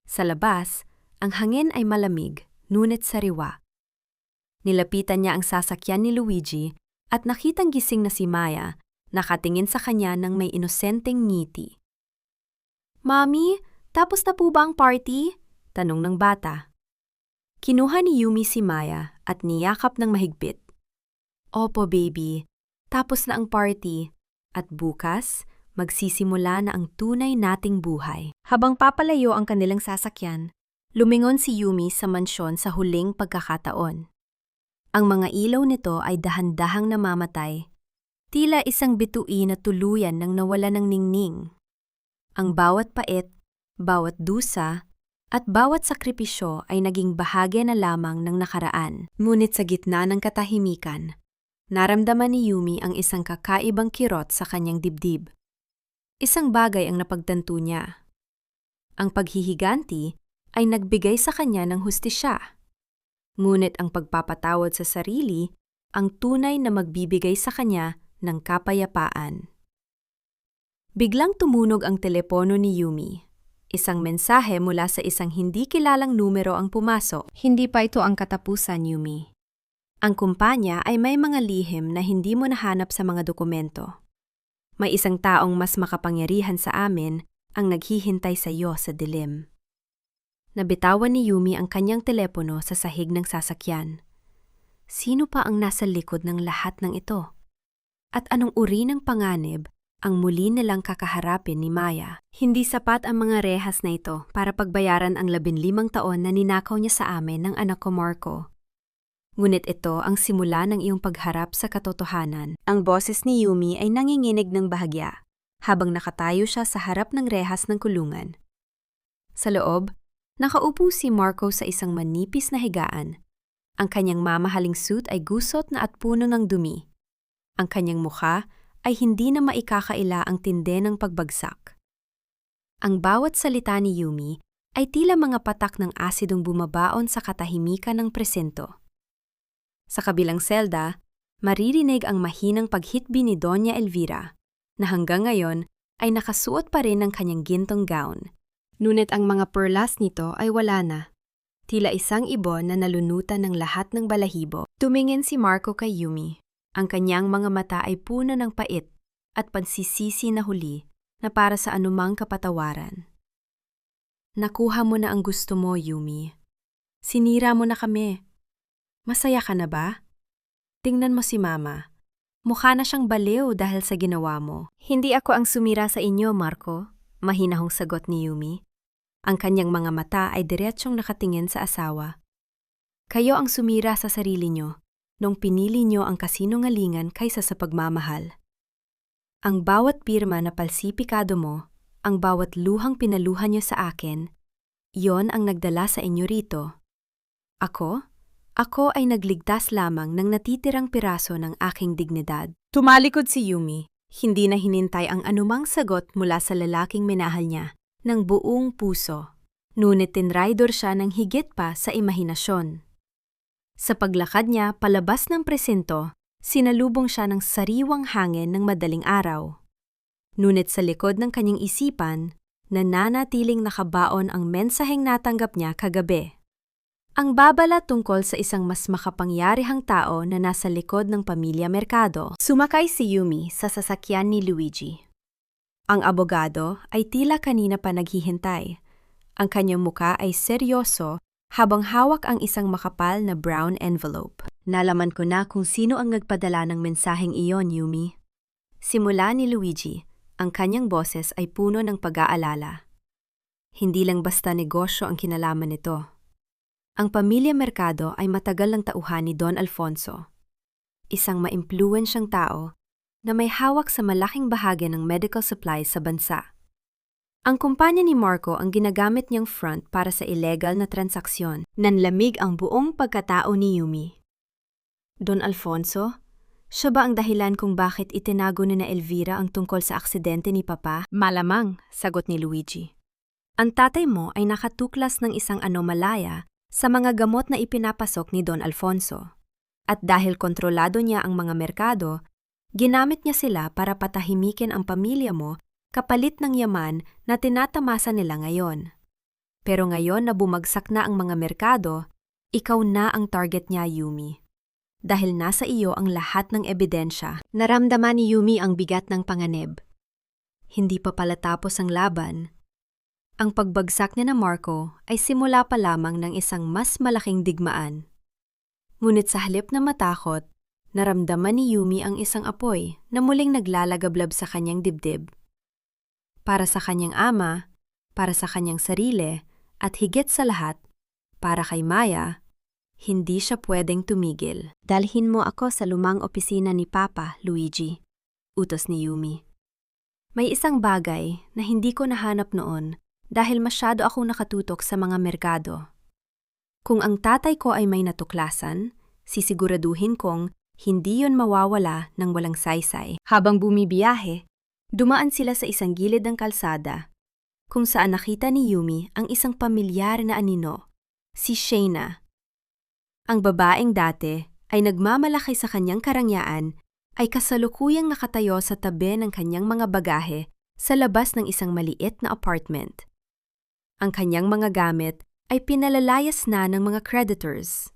Sa labas, ang hangin ay malamig, ngunit sariwa. Nilapitan niya ang sasakyan ni Luigi at nakitang gising na si Maya, nakatingin sa kanya ng may inosenteng ngiti. Mami, tapos na po ba ang party? Tanong ng bata. Kinuha ni Yumi si Maya at niyakap ng mahigpit. Opo, baby. Tapos na ang party. At bukas, magsisimula na ang tunay nating buhay. Habang papalayo ang kanilang sasakyan, lumingon si Yumi sa mansyon sa huling pagkakataon. Ang mga ilaw nito ay dahan-dahang namamatay, tila isang bituin na tuluyan nang nawala ng ningning. Ang bawat pait, bawat dusa, at bawat sakripisyo ay naging bahagi na lamang ng nakaraan. Ngunit sa gitna ng katahimikan, naramdaman ni Yumi ang isang kakaibang kirot sa kanyang dibdib. Isang bagay ang napagtanto niya. Ang paghihiganti ay nagbigay sa kanya ng hustisya. Ngunit ang pagpapatawad sa sarili ang tunay na magbibigay sa kanya ng kapayapaan. Biglang tumunog ang telepono ni Yumi. Isang mensahe mula sa isang hindi kilalang numero ang pumasok. Hindi pa ito ang katapusan, Yumi. Ang kumpanya ay may mga lihim na hindi mo nahanap sa mga dokumento. May isang taong mas makapangyarihan sa amin ang naghihintay sa iyo sa dilim. Nabitawan ni Yumi ang kanyang telepono sa sahig ng sasakyan. Sino pa ang nasa likod ng lahat ng ito? At anong uri ng panganib ang muli nilang kakaharapin ni Maya? Hindi sapat ang mga rehas na ito para pagbayaran ang 15 taon na ninakaw niya sa amin ng anak ko Marco. Ngunit ito ang simula ng iyong pagharap sa katotohanan. Ang boses ni Yumi ay nanginginig ng bahagya habang nakatayo siya sa harap ng rehas ng kulungan. Sa loob, nakaupo si Marco sa isang manipis na higaan. Ang kanyang mamahaling suit ay gusot na at puno ng dumi. Ang kanyang mukha ay hindi na maikakaila ang tindi ng pagbagsak. Ang bawat salita ni Yumi ay tila mga patak ng asidong bumabaon sa katahimikan ng presinto. Sa kabilang selda, maririnig ang mahinang paghitbi ni Doña Elvira, na hanggang ngayon ay nakasuot pa rin ng kanyang gintong gown. Ngunit ang mga perlas nito ay wala na. Tila isang ibon na nalunutan ng lahat ng balahibo. Tumingin si Marco kay Yumi. Ang kanyang mga mata ay puno ng pait at pansisisi na huli na para sa anumang kapatawaran. Nakuha mo na ang gusto mo, Yumi. Sinira mo na kami. Masaya ka na ba? Tingnan mo si Mama. Mukha na siyang baliw dahil sa ginawa mo. Hindi ako ang sumira sa inyo, Marco. Mahinahong sagot ni Yumi. Ang kanyang mga mata ay diretsyong nakatingin sa asawa. Kayo ang sumira sa sarili nyo nung pinili nyo ang kasinungalingan kaysa sa pagmamahal. Ang bawat pirma na palsipikado mo, ang bawat luhang pinaluhan nyo sa akin, yon ang nagdala sa inyo rito. Ako ay nagligtas lamang ng natitirang piraso ng aking dignidad. Tumalikod si Yumi, hindi na hinintay ang anumang sagot mula sa lalaking minahal niya. Ng buong puso, ngunit tinraidor siya ng higit pa sa imahinasyon. Sa paglakad niya palabas ng presinto, sinalubong siya ng sariwang hangin ng madaling araw. Ngunit sa likod ng kanyang isipan, nananatiling nakabaon ang mensaheng natanggap niya kagabi. Ang babala tungkol sa isang mas makapangyarihang tao na nasa likod ng pamilya Mercado. Sumakay si Yumi sa sasakyan ni Luigi. Ang abogado ay tila kanina pa naghihintay. Ang kanyang muka ay seryoso habang hawak ang isang makapal na brown envelope. Nalaman ko na kung sino ang nagpadala ng mensaheng iyon, Yumi. Simula ni Luigi, ang kanyang boses ay puno ng pag-aalala. Hindi lang basta negosyo ang kinalaman nito. Ang pamilya Mercado ay matagal ng tauhan ni Don Alfonso. Isang maimpluwensyang tao na may hawak sa malaking bahagi ng medical supplies sa bansa. Ang kumpanya ni Marco ang ginagamit niyang front para sa illegal na transaksyon. Nanlamig ang buong pagkatao ni Yumi. Don Alfonso? Siya ba ang dahilan kung bakit itinago ni na Elvira ang tungkol sa aksidente ni Papa? Malamang, sagot ni Luigi. Ang tatay mo ay nakatuklas ng isang anomalaya sa mga gamot na ipinapasok ni Don Alfonso. At dahil kontrolado niya ang mga merkado, ginamit niya sila para patahimikin ang pamilya mo kapalit ng yaman na tinatamasa nila ngayon. Pero ngayon na bumagsak na ang mga merkado, ikaw na ang target niya, Yumi. Dahil nasa iyo ang lahat ng ebidensya, naramdaman ni Yumi ang bigat ng panganib. Hindi pa pala tapos ang laban. Ang pagbagsak ni na Marco ay simula pa lamang ng isang mas malaking digmaan. Ngunit sa halip na matakot, naramdaman ni Yumi ang isang apoy na muling naglalagablab sa kanyang dibdib. Para sa kanyang ama, para sa kanyang sarili, at higit sa lahat, para kay Maya, hindi siya pwedeng tumigil. Dalhin mo ako sa lumang opisina ni Papa, Luigi, utos ni Yumi. May isang bagay na hindi ko nahanap noon dahil masyado akong nakatutok sa mga merkado. Kung ang tatay ko ay may natuklasan, sisiguraduhin kong hindi yon mawawala ng walang saysay. Habang bumibiyahe, dumaan sila sa isang gilid ng kalsada, kung saan nakita ni Yumi ang isang pamilyar na anino, si Shayna. Ang babaeng dati ay nagmamalaki sa kanyang karangyaan ay kasalukuyang nakatayo sa tabi ng kanyang mga bagahe sa labas ng isang maliit na apartment. Ang kanyang mga gamit ay pinalalayas na ng mga creditors.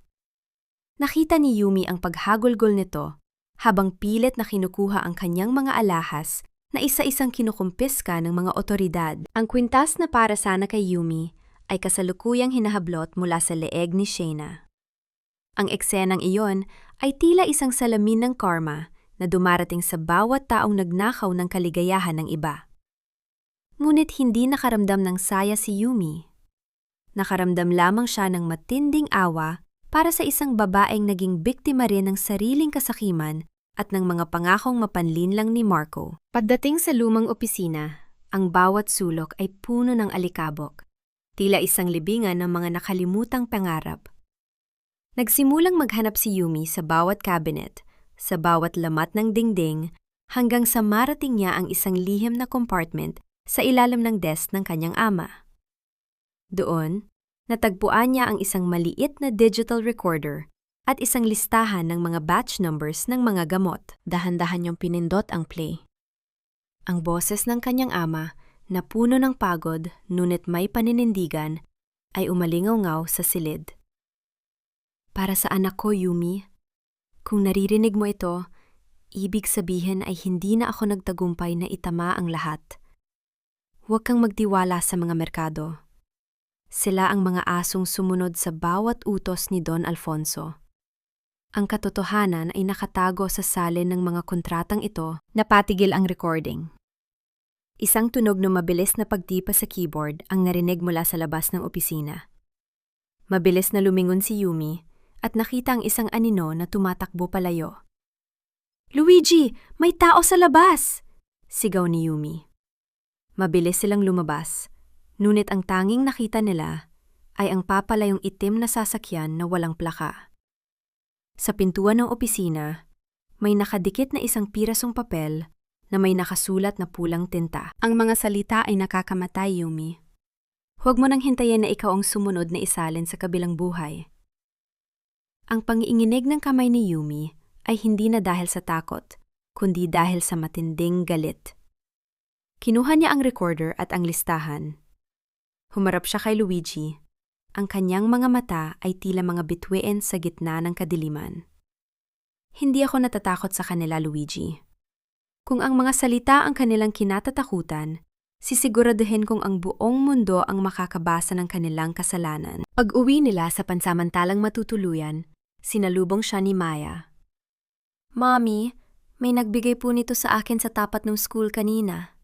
Nakita ni Yumi ang paghagulgol nito habang pilit na kinukuha ang kanyang mga alahas na isa-isang kinukumpiska ng mga otoridad. Ang kwintas na para sana kay Yumi ay kasalukuyang hinahablot mula sa leeg ni Shayna. Ang eksenang iyon ay tila isang salamin ng karma na dumarating sa bawat taong nagnakaw ng kaligayahan ng iba. Ngunit hindi nakaramdam ng saya si Yumi. Nakaramdam lamang siya ng matinding awa para sa isang babaeng naging biktima rin ng sariling kasakiman at ng mga pangakong mapanlinlang ni Marco. Pagdating sa lumang opisina, ang bawat sulok ay puno ng alikabok, tila isang libingan ng mga nakalimutang pangarap. Nagsimulang maghanap si Yumi sa bawat cabinet, sa bawat lamat ng dingding, hanggang sa marating niya ang isang lihim na compartment sa ilalim ng desk ng kanyang ama. Doon, natagpuan niya ang isang maliit na digital recorder at isang listahan ng mga batch numbers ng mga gamot. Dahan-dahan niyang pinindot ang play. Ang boses ng kanyang ama, na puno ng pagod ngunit may paninindigan, ay umalingaw-ngaw sa silid. Para sa anak ko, Yumi, kung naririnig mo ito, ibig sabihin ay hindi na ako nagtagumpay na itama ang lahat. Huwag kang magtiwala sa mga merkado. Sila ang mga asong sumunod sa bawat utos ni Don Alfonso. Ang katotohanan ay nakatago sa salin ng mga kontratang ito. Napatigil ang recording. Isang tunog na mabilis na pagtipa sa keyboard ang narinig mula sa labas ng opisina. Mabilis na lumingon si Yumi at nakita ang isang anino na tumatakbo palayo. "Luigi, may tao sa labas!" sigaw ni Yumi. Mabilis silang lumabas, ngunit ang tanging nakita nila ay ang papalayong itim na sasakyan na walang plaka. Sa pintuan ng opisina, may nakadikit na isang pirasong papel na may nakasulat na pulang tinta. Ang mga salita ay nakakamatay, Yumi. Huwag mo nang hintayin na ikaw ang sumunod na isalin sa kabilang buhay. Ang pangiinginig ng kamay ni Yumi ay hindi na dahil sa takot, kundi dahil sa matinding galit. Kinuha niya ang recorder at ang listahan. Humarap siya kay Luigi. Ang kanyang mga mata ay tila mga bituin sa gitna ng kadiliman. "Hindi ako natatakot sa kanila, Luigi. Kung ang mga salita ang kanilang kinatatakutan, Sisiguraduhin kong ang buong mundo ang makakabasa ng kanilang kasalanan. Pag-uwi nila sa pansamantalang matutuluyan, sinalubong siya ni Maya. Mommy, may nagbigay po nito sa akin sa tapat ng school kanina.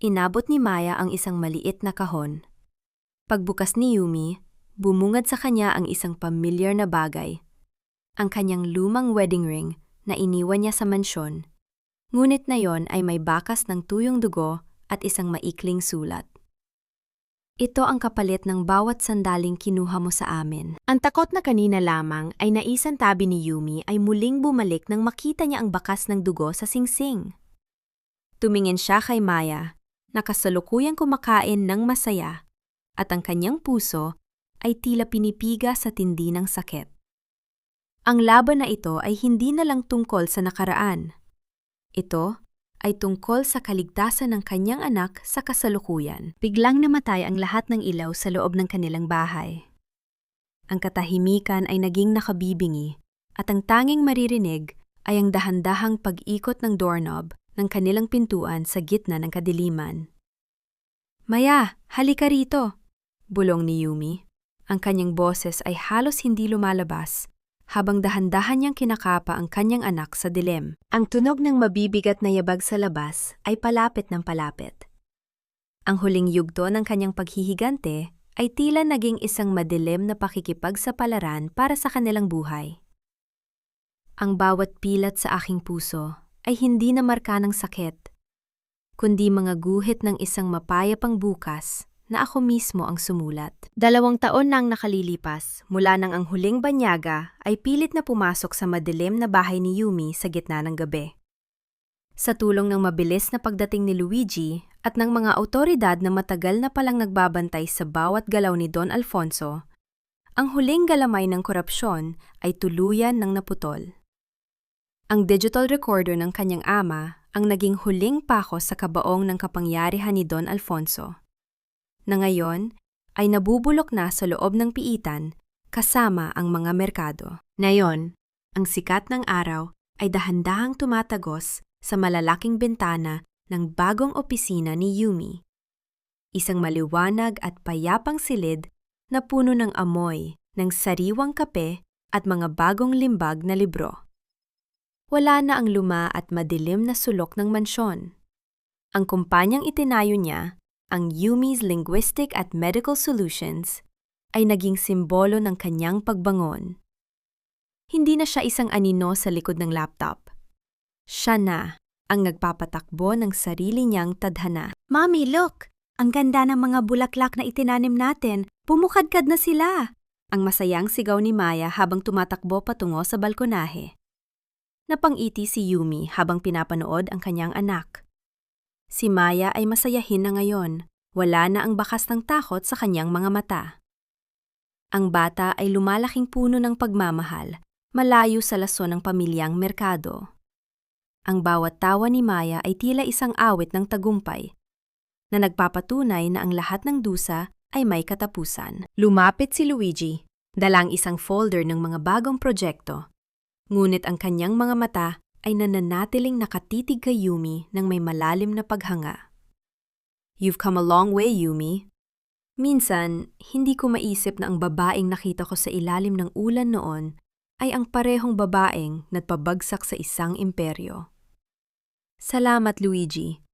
Inabot ni Maya ang isang maliit na kahon. Pagbukas ni Yumi, bumungad sa kanya ang isang pamilyar na bagay. Ang kanyang lumang wedding ring na iniwan niya sa mansyon. Ngunit na yon ay may bakas ng tuyong dugo at isang maikling sulat. Ito ang kapalit ng bawat sandaling kinuha mo sa amin. Ang takot na kanina lamang ay naisan tabi ni Yumi ay muling bumalik nang makita niya ang bakas ng dugo sa singsing. Tumingin siya kay Maya, na kasalukuyang kumakain ng masaya, at ang kanyang puso ay tila pinipiga sa tindi ng sakit. Ang laban na ito ay hindi na lang tungkol sa nakaraan. Ito ay tungkol sa kaligtasan ng kanyang anak sa kasalukuyan. Biglang namatay ang lahat ng ilaw sa loob ng kanilang bahay. Ang katahimikan ay naging nakabibingi at ang tanging maririnig ay ang dahan-dahang pag-ikot ng doorknob ng kanilang pintuan sa gitna ng kadiliman. Maya, halika rito! Bulong ni Yumi. Ang kanyang boses ay halos hindi lumalabas habang dahan-dahan niyang kinakapa ang kanyang anak sa dilim. Ang tunog ng mabibigat na yabag sa labas ay palapit ng palapit. Ang huling yugto ng kanyang paghihigante ay tila naging isang madilim na pakikipagsapalaran para sa kanilang buhay. Ang bawat pilat sa aking puso ay hindi na marka ng sakit, kundi mga guhit ng isang mapayapang bukas na ako mismo ang sumulat. 2 taon nang nakalilipas mula nang ang huling banyaga ay pilit na pumasok sa madilim na bahay ni Yumi sa gitna ng gabi. Sa tulong ng mabilis na pagdating ni Luigi at ng mga awtoridad na matagal na palang nagbabantay sa bawat galaw ni Don Alfonso, ang huling galamay ng korupsyon ay tuluyan ng naputol. Ang digital recorder ng kanyang ama ang naging huling pako sa kabaong ng kapangyarihan ni Don Alfonso, na ngayon ay nabubulok na sa loob ng piitan kasama ang mga merkado. Ngayon, ang sikat ng araw ay dahan-dahang tumatagos sa malalaking bintana ng bagong opisina ni Yumi. Isang maliwanag at payapang silid na puno ng amoy ng sariwang kape at mga bagong limbag na libro. Wala na ang luma at madilim na sulok ng mansyon. Ang kumpanyang itinayo niya, ang Yumi's Linguistic at Medical Solutions, ay naging simbolo ng kanyang pagbangon. Hindi na siya isang anino sa likod ng laptop. Siya na ang nagpapatakbo ng sarili niyang tadhana. Mommy, look! Ang ganda ng mga bulaklak na itinanim natin. Pumukadkad na sila! Ang masayang sigaw ni Maya habang tumatakbo patungo sa balkonahe. Napangiti si Yumi habang pinapanood ang kanyang anak. Si Maya ay masayahin na ngayon. Wala na ang bakas ng takot sa kanyang mga mata. Ang bata ay lumalaking puno ng pagmamahal, malayo sa lason ng pamilyang merkado. Ang bawat tawa ni Maya ay tila isang awit ng tagumpay, na nagpapatunay na ang lahat ng dusa ay may katapusan. Lumapit si Luigi, dalang isang folder ng mga bagong proyekto. Ngunit ang kanyang mga mata ay nananatiling nakatitig kay Yumi ng may malalim na paghanga. You've come a long way, Yumi. Minsan, hindi ko maisip na ang babaeng nakita ko sa ilalim ng ulan noon ay ang parehong babaeng nagpabagsak sa isang imperyo. Salamat, Luigi.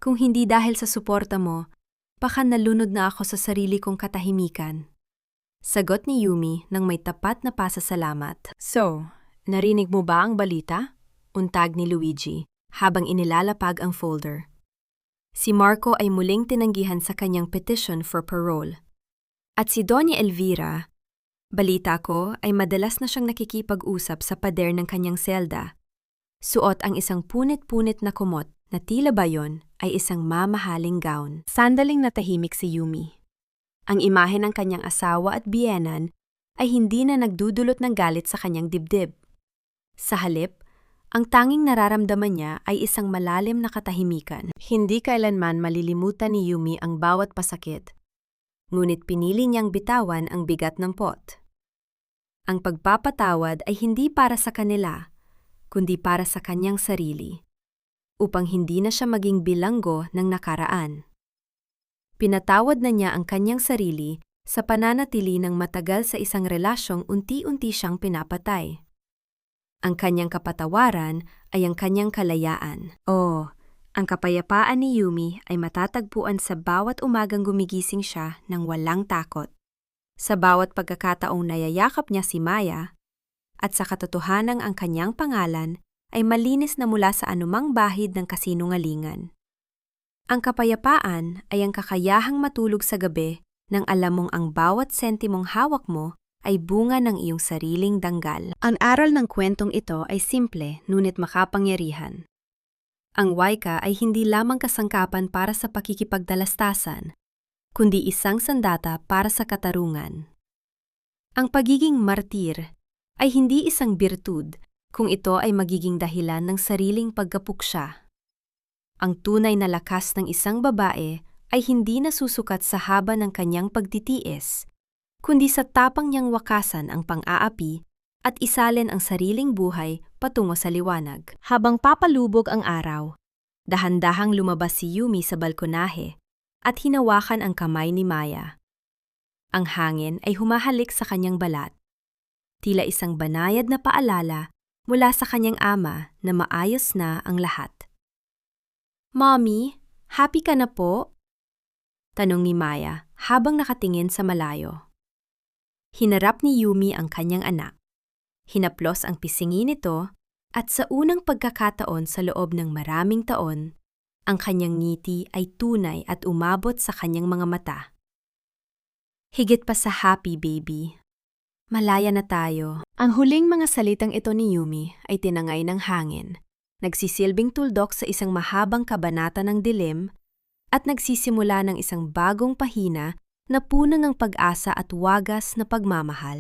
Kung hindi dahil sa suporta mo, baka nalunod na ako sa sarili kong katahimikan. Sagot ni Yumi nang may tapat na pasasalamat. So, narinig mo ba ang balita? Untag ni Luigi habang inilalapag ang folder. Si Marco ay muling tinanggihan sa kanyang petition for parole. At si Doña Elvira, balita ko ay madalas na siyang nakikipag-usap sa pader ng kanyang selda. Suot ang isang punit-punit na kumot na tila ba yon ay isang mamahaling gown. Sandaling natahimik si Yumi. Ang imahe ng kanyang asawa at biyenan ay hindi na nagdudulot ng galit sa kanyang dibdib. Sa halip, ang tanging nararamdaman niya ay isang malalim na katahimikan. Hindi kailanman malilimutan ni Yumi ang bawat pasakit, ngunit pinili niyang bitawan ang bigat ng pot. Ang pagpapatawad ay hindi para sa kanila, kundi para sa kanyang sarili. upang hindi na siya maging bilanggo ng nakaraan. Pinatawad na niya ang kanyang sarili sa pananatili ng matagal sa isang relasyong unti-unti siyang pinapatay. Ang kanyang kapatawaran ay ang kanyang kalayaan. Ang kapayapaan ni Yumi ay matatagpuan sa bawat umagang gumigising siya ng walang takot. Sa bawat pagkakataong nayayakap niya si Maya, at sa katotohanang ang kanyang pangalan ay malinis na mula sa anumang bahid ng kasinungalingan. Ang kapayapaan ay ang kakayahang matulog sa gabi nang alam mong ang bawat sentimong hawak mo ay bunga ng iyong sariling danggal. Ang aral ng kwentong ito ay simple ngunit makapangyarihan. Ang wika ay hindi lamang kasangkapan para sa pakikipagdalastasan, kundi isang sandata para sa katarungan. Ang pagiging martir ay hindi isang birtud kung ito ay magiging dahilan ng sariling pagkapuksya. Ang tunay na lakas ng isang babae ay hindi nasusukat sa haba ng kanyang pagtitiis, kundi sa tapang niyang wakasan ang pang-aapi at isalin ang sariling buhay patungo sa liwanag. Habang papalubog ang araw, dahan-dahang lumabas si Yumi sa balkonahe at hinawakan ang kamay ni Maya. Ang hangin ay humahalik sa kanyang balat, tila isang banayad na paalala mula sa kanyang ama na maayos na ang lahat. "Mommy, happy ka na po?" tanong ni Maya habang nakatingin sa malayo. Hinarap ni Yumi ang kanyang anak. Hinaplos ang pisngi nito at sa unang pagkakataon sa loob ng maraming taon, ang kanyang ngiti ay tunay at umabot sa kanyang mga mata. Higit pa sa happy baby, malaya na tayo. Ang huling mga salitang ito ni Yumi ay tinangay ng hangin, nagsisilbing tuldok sa isang mahabang kabanata ng dilim at nagsisimula ng isang bagong pahina na puno ng pag-asa at wagas na pagmamahal.